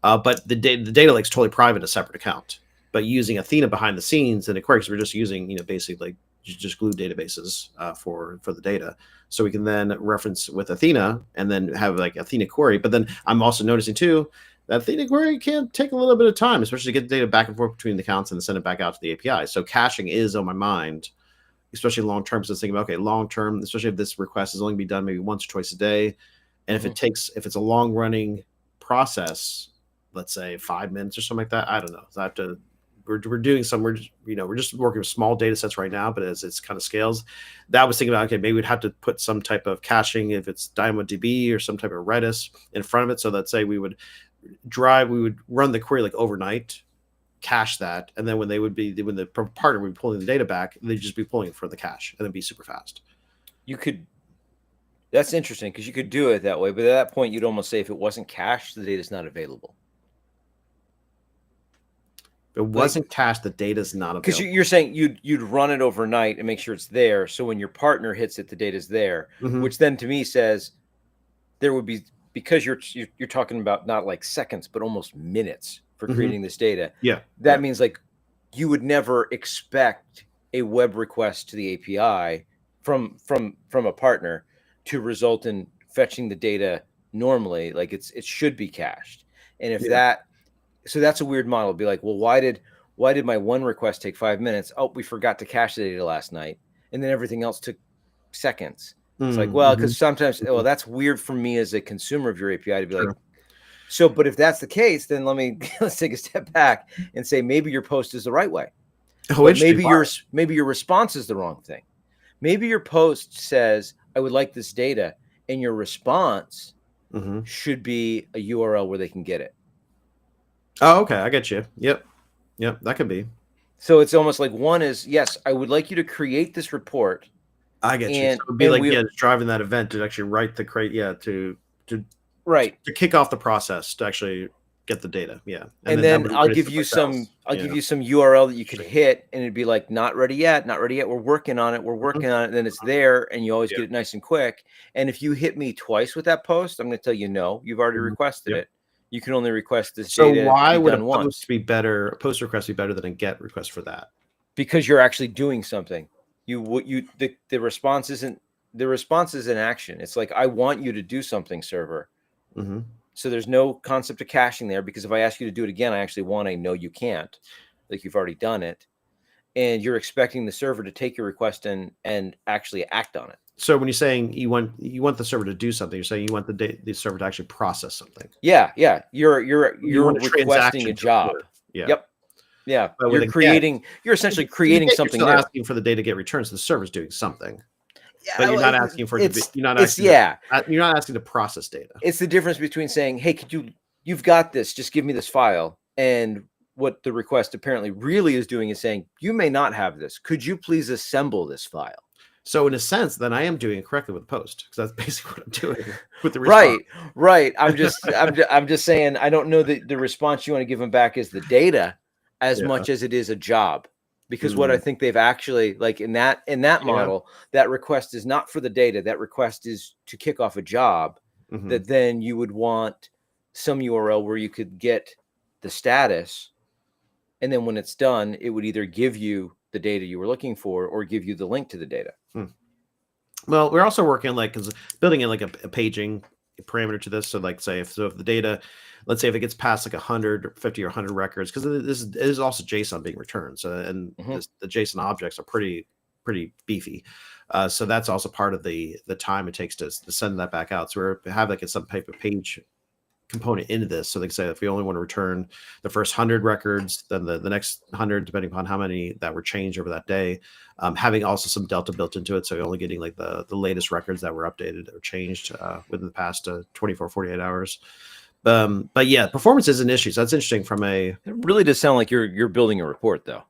But the data lake's totally private, a separate account, but using Athena behind the scenes and of course we're just using, basically just glue databases for the data. So we can then reference with Athena and then have like Athena query. But then I'm also noticing too, that Athena query can take a little bit of time, especially to get the data back and forth between the accounts and then send it back out to the API. So caching is on my mind, especially long term. So thinking about, okay, long term, especially if this request is only be done maybe once or twice a day. And if it's a long running process, let's say 5 minutes or something like that, I don't know. So I have to, we're doing some, we're just working with small data sets right now, but as it's kind of scales, that was thinking about, okay, maybe we'd have to put some type of caching, if it's DynamoDB or some type of Redis in front of it. So let's say we would run the query like overnight, cache that, and then when the partner would be pulling the data back, they'd just be pulling it from the cache and it'd be super fast. You could That's interesting because you could do it that way, but at that point, you'd almost say if it wasn't cached, the data is not available. If it wasn't cached, the data's not Because available. you're saying you'd run it overnight and make sure it's there, so when your partner hits it, the data's there. Which then to me says there would be, because you're talking about not like seconds, but almost minutes for creating this data. Yeah, that means like you would never expect a web request to the API from a partner to result in fetching the data normally. Like it should be cached. And if so that's a weird model. It'd be like, well, why did my one request take 5 minutes? Oh, we forgot to cache the data last night, and then everything else took seconds. It's like, well, because sometimes, well, that's weird for me as a consumer of your API to be like, so, but if that's the case, then let's take a step back and say maybe your post is the right way. But maybe your response is the wrong thing. Maybe your post says, I would like this data, and your response should be a URL where they can get it. Oh, okay. I get you. Yep. That could be. So it's almost like one is, yes, I would like you to create this report. I get you. So it would be like, just driving that event to actually write the to kick off the process to actually get the data. Yeah. And then I'll give you some URL that you could hit, and it'd be like, not ready yet. We're working on it. And then it's there, and you always get it nice and quick. And if you hit me twice with that post, I'm going to tell you, no, you've already requested it. You can only request this data. So why would a post request be better than a GET request for that? Because you're actually doing something. The response is an action. It's like, I want you to do something, server. So there's no concept of caching there, because if I ask you to do it again, I actually want to know you can't, like you've already done it, and you're expecting the server to take your request and actually act on it. So when you're saying you want the server to do something, you're saying you want the server to actually process something. Yeah. You're requesting a job. Yep. Yeah. But you're essentially creating something. You're asking for the data to get returned, so the server's doing something. Yeah, but you're not asking for it to be, you're not asking to process data. It's the difference between saying, hey, you've got this, just give me this file, and what the request apparently really is doing is saying, you may not have this. Could you please assemble this file? So in a sense, then I am doing it correctly with the post, because that's basically what I'm doing with the response. Right. I'm just saying, I don't know that the response you want to give them back is the data as much as it is a job. Because what I think they've actually, like in that model, that request is not for the data. That request is to kick off a job that then you would want some URL where you could get the status. And then when it's done, it would either give you the data you were looking for or give you the link to the data. Well, we're also working building in like a paging parameter to this. So like if the data, let's say if it gets past like 150 or 100 records, because this is also JSON being returned. So the JSON objects are pretty beefy. So that's also part of the time it takes to send that back out. So we have like some type of page component into this. So they can say if we only want to return the first 100 records, then the next 100, depending upon how many that were changed over that day, having also some delta built into it. So you're only getting like the latest records that were updated or changed within the past 24, 48 hours. But yeah, performance is an issue. So that's interesting it really does sound like you're building a report though.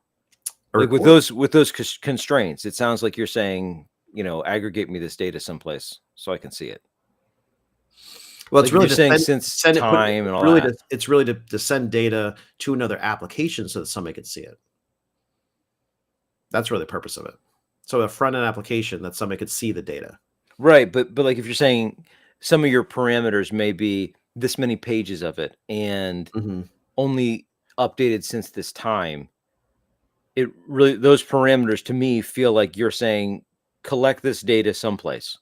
Like with those constraints, it sounds like you're saying, aggregate me this data someplace so I can see it. Well, it's really saying time and all that. It's really to send data to another application so that somebody can see it. That's really the purpose of it. So a front end application that somebody could see the data. Right, but like if you're saying some of your parameters may be this many pages of it and only updated since this time, it really, those parameters to me feel like you're saying collect this data someplace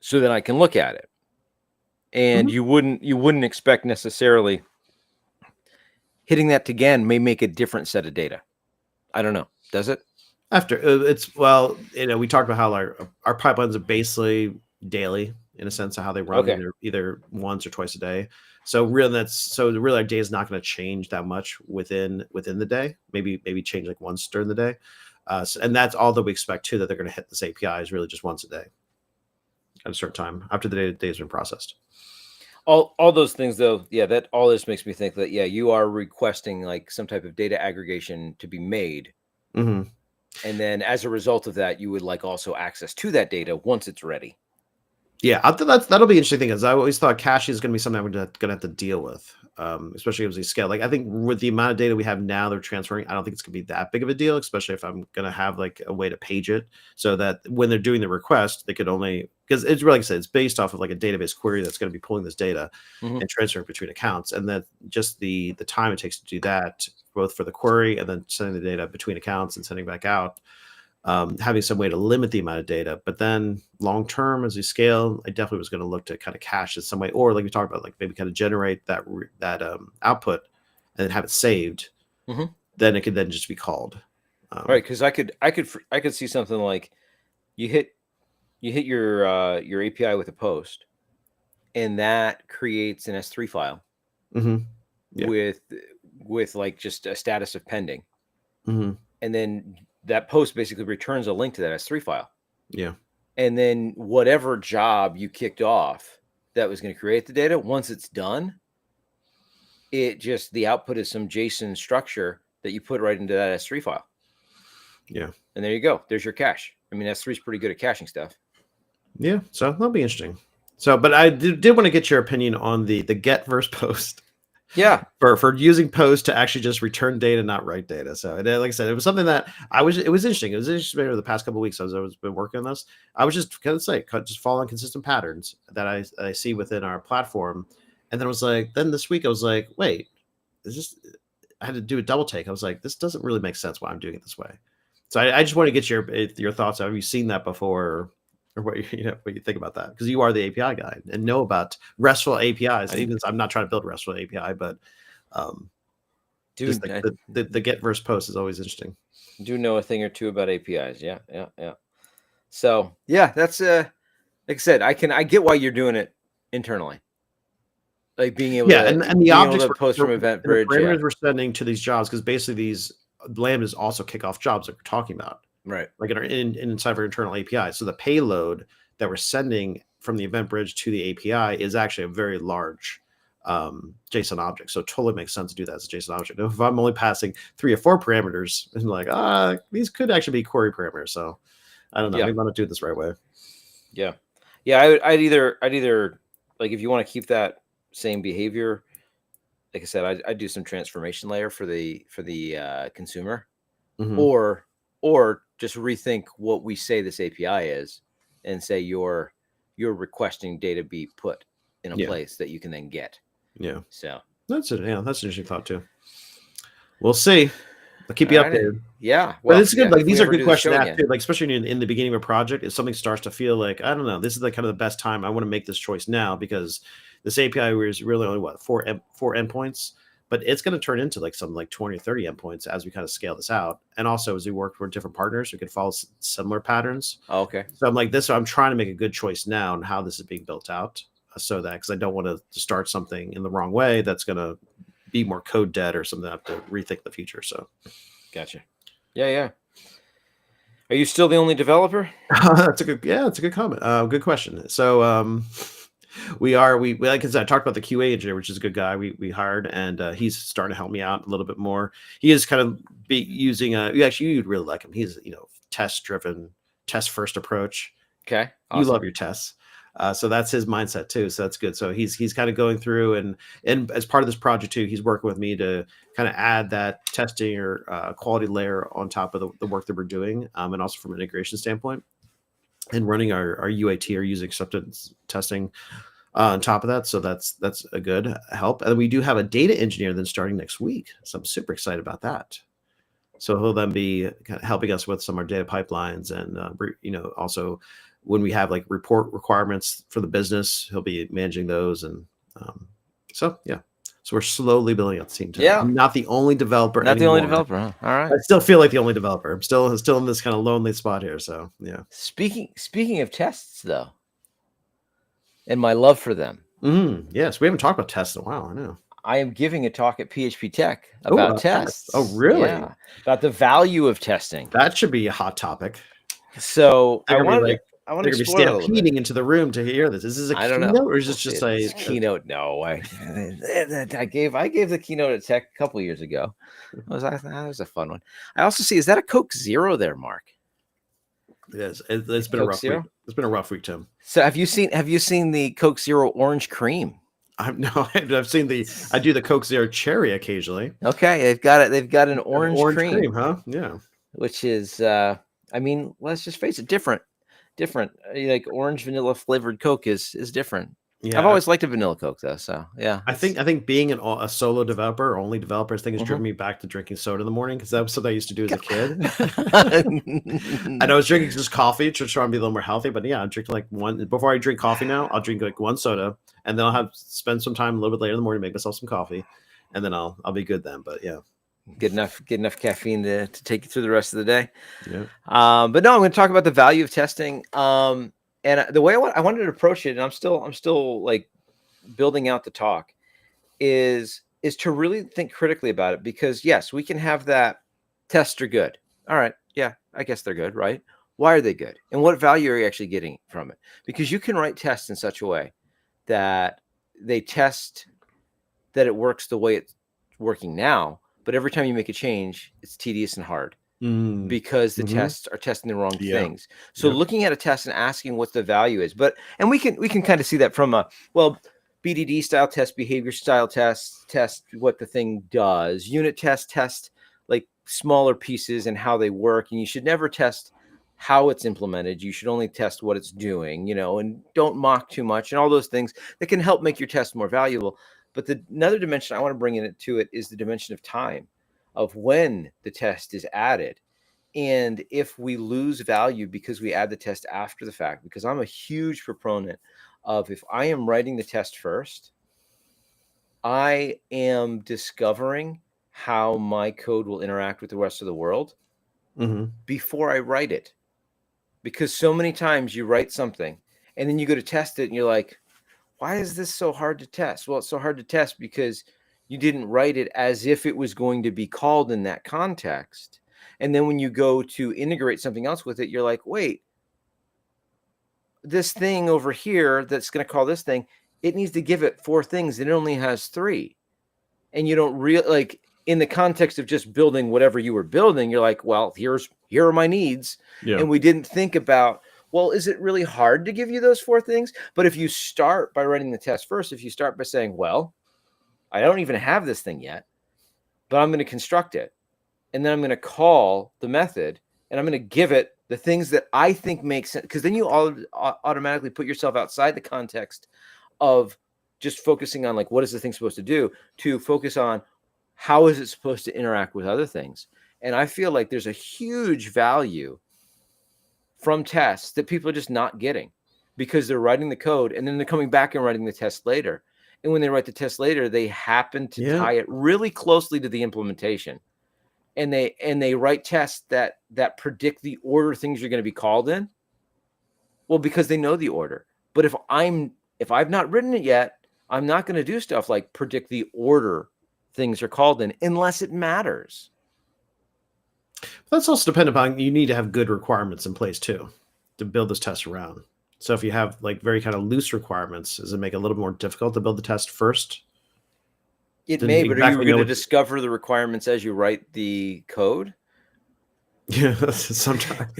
so that I can look at it. And you wouldn't expect necessarily hitting that again may make a different set of data. I don't know. Does it? We talked about how our pipelines are basically daily in a sense of how they run, either once or twice a day. So really our day is not going to change that much within the day. Maybe change like once during the day. And that's all that we expect too, that they're going to hit this API is really just once a day at a certain time after the day has been processed. All those things though, that all this makes me think that you are requesting like some type of data aggregation to be made, and then as a result of that, you would like also access to that data once it's ready. Yeah, I think that'll be interesting thing is I always thought caching is going to be something I'm going to have to deal with, especially as we scale. Like I think with the amount of data we have now, they're transferring. I don't think it's going to be that big of a deal, especially if I'm going to have like a way to page it so that when they're doing the request, they could only because it's really like I said, it's based off of like a database query that's going to be pulling this data and transferring between accounts, and that just the time it takes to do that, both for the query and then sending the data between accounts and sending back out. Having some way to limit the amount of data, but then long term as we scale, I definitely was going to look to kind of cache it some way, or like we talked about, like maybe kind of generate that output and then have it saved. Then it could then just be called. Right, because I could see something like you hit your API with a post, and that creates an S3 file with like just a status of pending, and then that post basically returns a link to that S3 file. Yeah. And then whatever job you kicked off that was going to create the data, once it's done, the output is some JSON structure that you put right into that S3 file. Yeah. And there you go. There's your cache. I mean, S3 is pretty good at caching stuff. Yeah. So that'll be interesting. So, but I did want to get your opinion on the get versus post. Yeah, for using post to actually just return data, not write data. So, like I said, it was something that it was interesting. It was interesting over the past couple of weeks as I was been working on this. I was just just following consistent patterns that I see within our platform, and then I was like, then this week I was like, wait, is this? I had to do a double take. I was like, this doesn't really make sense why I'm doing it this way. So I just want to get your thoughts. Have you seen that before? Or what what you think about that, because you are the API guy and know about RESTful APIs. Even I'm not trying to build a RESTful API, but just the get versus post is always interesting. Do know a thing or two about APIs. Yeah. So yeah, that's like I said, I get why you're doing it internally, like being able to and the objects to post from Event Bridge. The parameters we're sending to these jobs, because basically these lambdas also kick off jobs that we're talking about. Right, like inside of our internal API. So the payload that we're sending from the event bridge to the API is actually a very large JSON object. So it totally makes sense to do that as a JSON object. If I'm only passing 3 or 4 parameters, and like these could actually be query parameters. So I don't know. Maybe I'm not do it this right way. Yeah. I'd either like if you want to keep that same behavior, like I said, I'd do some transformation layer for the consumer, or just rethink what we say this API is, and say you're requesting data be put in a place that you can then get. Yeah. So that's it. Yeah, that's an interesting thought too. We'll see. I'll keep you updated. Yeah. Well, but it's good. Like these are good questions to ask too. Like especially in the beginning of a project, if something starts to feel like, I don't know, this is like kind of the best time. I want to make this choice now because this API is really only 4 endpoints. But it's going to turn into like something like 20 or 30 endpoints as we kind of scale this out. And also as we work with different partners, we can follow similar patterns. Oh, okay. So I'm trying to make a good choice now on how this is being built out, so that, because I don't want to start something in the wrong way that's going to be more code dead or something I have to rethink the future. So. Gotcha. Yeah. Are you still the only developer? That's a good comment. Good question. So, we like I said, I talked about the QA engineer, which is a good guy we hired, and he's starting to help me out a little bit more. He is kind of using you'd really like him. He's test first approach. Okay, awesome. You love your tests, so that's his mindset too. So that's good. So he's kind of going through and as part of this project too, he's working with me to kind of add that testing or quality layer on top of the work that we're doing, and also from an integration standpoint. And running our UAT or user acceptance testing on top of that. So that's a good help. And we do have a data engineer then starting next week. So I'm super excited about that. So he'll then be kind of helping us with some of our data pipelines and, also when we have like report requirements for the business, he'll be managing those. And so we're slowly building up the team. Yeah. I'm not the only developer. Not anymore. The only developer. Huh? All right. I still feel like the only developer. I'm still in this kind of lonely spot here. So yeah. Speaking of tests though, and my love for them. Yes. We haven't talked about tests in a while. I know. I am giving a talk at PHP Tech about tests. Oh, really? Yeah. About the value of testing. That should be a hot topic. So I want to be stampeding into the room to hear this. Is this a keynote or is this just a keynote? No, I gave the keynote at Tech a couple years ago. That was a fun one. I also see, is that a Coke Zero there, Mark? It is. It's been Coke a rough Zero? week. It's been a rough week, Tim. So have you seen the Coke Zero Orange Cream? I've seen I do the Coke Zero Cherry occasionally. Okay, they've got an orange cream, huh? Yeah. Which is, I mean, let's just face it, different. Like orange vanilla flavored Coke is different. Yeah, I've always liked a vanilla Coke though. So yeah, I think being a solo developer, only developer, thing has driven me back to drinking soda in the morning because that was something I used to do as a kid. And I was drinking just coffee to try and be a little more healthy. But yeah, I'm drinking like one before I drink coffee now. I'll drink like one soda, and then I'll spend some time a little bit later in the morning, make myself some coffee, and then I'll be good then. But yeah. Get enough caffeine to take you through the rest of the day. Yeah. But no, I'm going to talk about the value of testing. And the way I wanted to approach it, and I'm still like building out the talk, is to really think critically about it. Because yes, we can have that tests are good. All right, yeah, I guess they're good, right? Why are they good? And what value are you actually getting from it? Because you can write tests in such a way that they test that it works the way it's working now, but every time you make a change, it's tedious and hard. Because the tests are testing the wrong things. So looking at a test and asking what the value is, and we can kind of see that from BDD style test, behavior style test what the thing does, unit test like smaller pieces and how they work. And you should never test how it's implemented. You should only test what it's doing, and don't mock too much and all those things that can help make your test more valuable. But another dimension I want to bring into it is the dimension of time, of when the test is added. And if we lose value because we add the test after the fact, because I'm a huge proponent of, if I am writing the test first, I am discovering how my code will interact with the rest of the world before I write it. Because so many times you write something and then you go to test it and you're like, why is this so hard to test? Well, it's so hard to test because you didn't write it as if it was going to be called in that context. And then when you go to integrate something else with it, you're like, wait, this thing over here that's going to call this thing, it needs to give it 4 things and it only has 3. And you don't like in the context of just building whatever you were building, you're like, well, here are my needs. Yeah. And we didn't think about, well, is it really hard to give you those 4 things? But if you start by writing the test first, if you start by saying, well, I don't even have this thing yet, but I'm going to construct it. And then I'm going to call the method and I'm going to give it the things that I think make sense. Because then you automatically put yourself outside the context of just focusing on like, what is the thing supposed to do, to focus on how is it supposed to interact with other things. And I feel like there's a huge value from tests that people are just not getting because they're writing the code and then they're coming back and writing the test later. And when they write the test later, they happen to tie it really closely to the implementation. And they write tests that predict the order things are going to be called in. Well, because they know the order. But if I've not written it yet, I'm not going to do stuff like predict the order things are called in unless it matters. That's also dependent upon, you need to have good requirements in place too to build this test around. So if you have like very kind of loose requirements, does it make it a little more difficult to build the test first? It may, but are you going to discover the requirements as you write the code? Yeah, sometimes.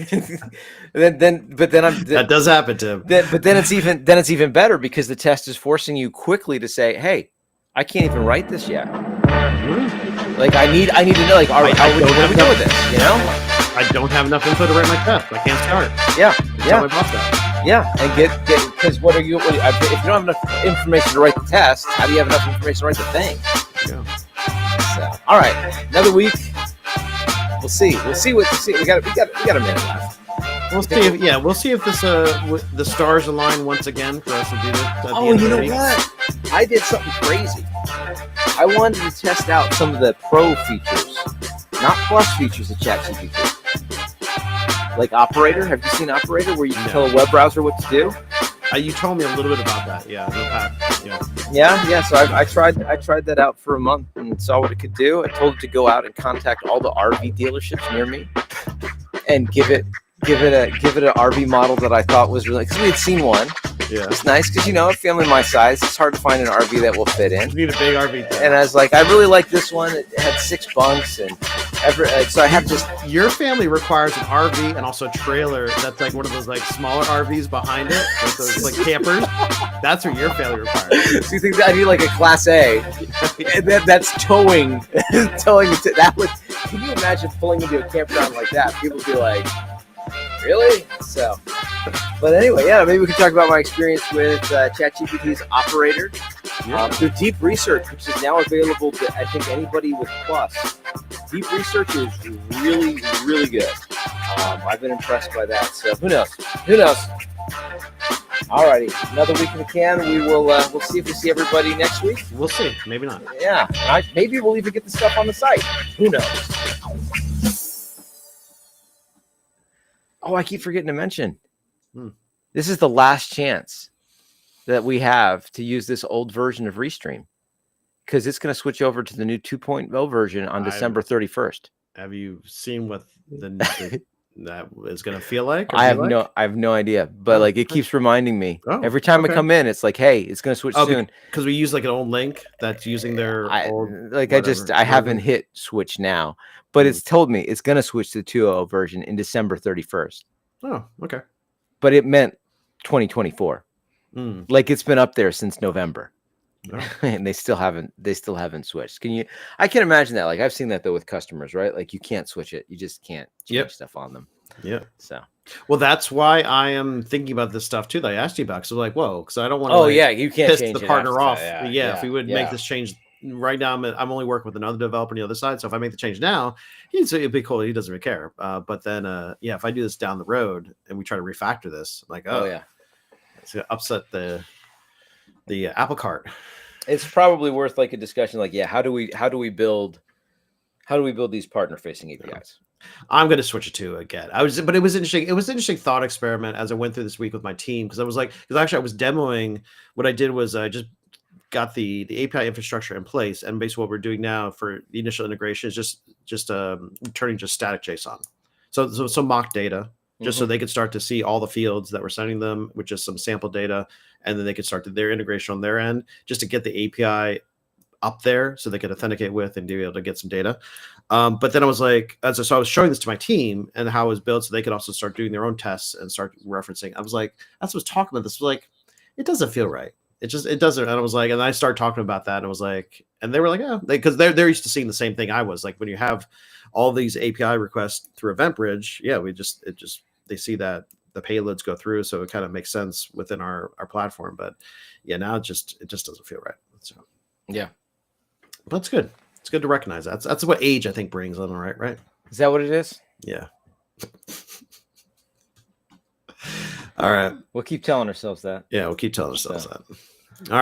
That does happen, Tim. But then it's even better because the test is forcing you quickly to say, "Hey, I can't even write this yet. Like I need to know, like, all right, how are we doing with this? You know, I don't have enough info to write my test. I can't start. Tell my boss that. And get because if you don't have enough information to write the test, how do you have enough information to write the thing? Yeah. So, all right, another week. We'll see. We got a minute left. We'll see if this the stars align once again for us to do this. Oh, you know what? I did something crazy. I wanted to test out some of the pro features, not plus features of ChatGPT. Like Operator. Have you seen Operator, where you can tell a web browser what to do? You told me a little bit about that. Yeah. So I tried that out for a month and saw what it could do. I told it to go out and contact all the RV dealerships near me and give it an RV model that I thought was really, because we had seen one Yeah. It's nice because, a family my size, it's hard to find an RV that will fit in. You need a big RV. And I was like, I really like this one. It had 6 bunks, and so I have just. Your family requires an RV and also a trailer that's like one of those like smaller RVs behind it, like those like campers. That's what your family requires. So you think that I need like a Class A? That's towing. That would. Can you imagine pulling into a campground like that? People would be like, really? So, but anyway, yeah, maybe we can talk about my experience with ChatGPT's operator through Deep Research, which is now available to, I think, anybody with Plus. Deep Research is really, really good. I've been impressed by that. So who knows? Alrighty, another week in the can. We'll see if we see everybody next week. We'll see. Maybe not. Yeah, maybe we'll even get the stuff on the site. Who knows? Oh, I keep forgetting to mention. This is the last chance that we have to use this old version of Restream, because it's going to switch over to the new 2.0 version on December 31st. Have you seen what that is going to feel like? I have no idea, but like it keeps reminding me every time I come in. It's like, hey, it's going to switch soon, because we use like an old link that's using their old. I haven't hit switch now, but it's told me it's going to switch to the 2.0 version in December 31st. Oh, okay. But it meant 2024. Like it's been up there since November. And they still haven't switched. I can imagine that. Like I've seen that though with customers, right? Like you can't switch it. You just can't change stuff on them. Yeah. So, well, that's why I am thinking about this stuff too that I asked you about. So like, whoa, because I don't want to. Oh yeah, you can't piss change the partner off. Yeah, if we would make this change right now, I'm only working with another developer on the other side. So if I make the change now, it'd be cool. He doesn't really care. But then, if I do this down the road and we try to refactor this, like, it's gonna upset the apple cart. It's probably worth like a discussion. Like, how do we build these partner facing APIs? I'm going to switch it to again. But it was interesting. It was an interesting thought experiment as I went through this week with my team, because I was actually I was demoing. What I did was I just got the API infrastructure in place, and basically what we're doing now for the initial integration is just turning just static JSON. So some mock data, just so they could start to see all the fields that we're sending them, with just some sample data, and then they could start their integration on their end, just to get the API up there so they could authenticate with and be able to get some data. But then I was like, so I was showing this to my team and how it was built so they could also start doing their own tests and start referencing. I was like, that's what I was talking about. This was like, it doesn't feel right. It doesn't. And I was like, and I started talking about that, and I was like, and they were like, yeah, because they're used to seeing the same thing I was like, when you have all these API requests through EventBridge, they see that the payloads go through, so it kind of makes sense within our platform. But yeah, now it just doesn't feel right. So yeah, but it's good. It's good to recognize that. That's what age I think brings on, right? Is that what it is? Yeah. All right. We'll keep telling ourselves that. Yeah, we'll keep telling ourselves that. All right.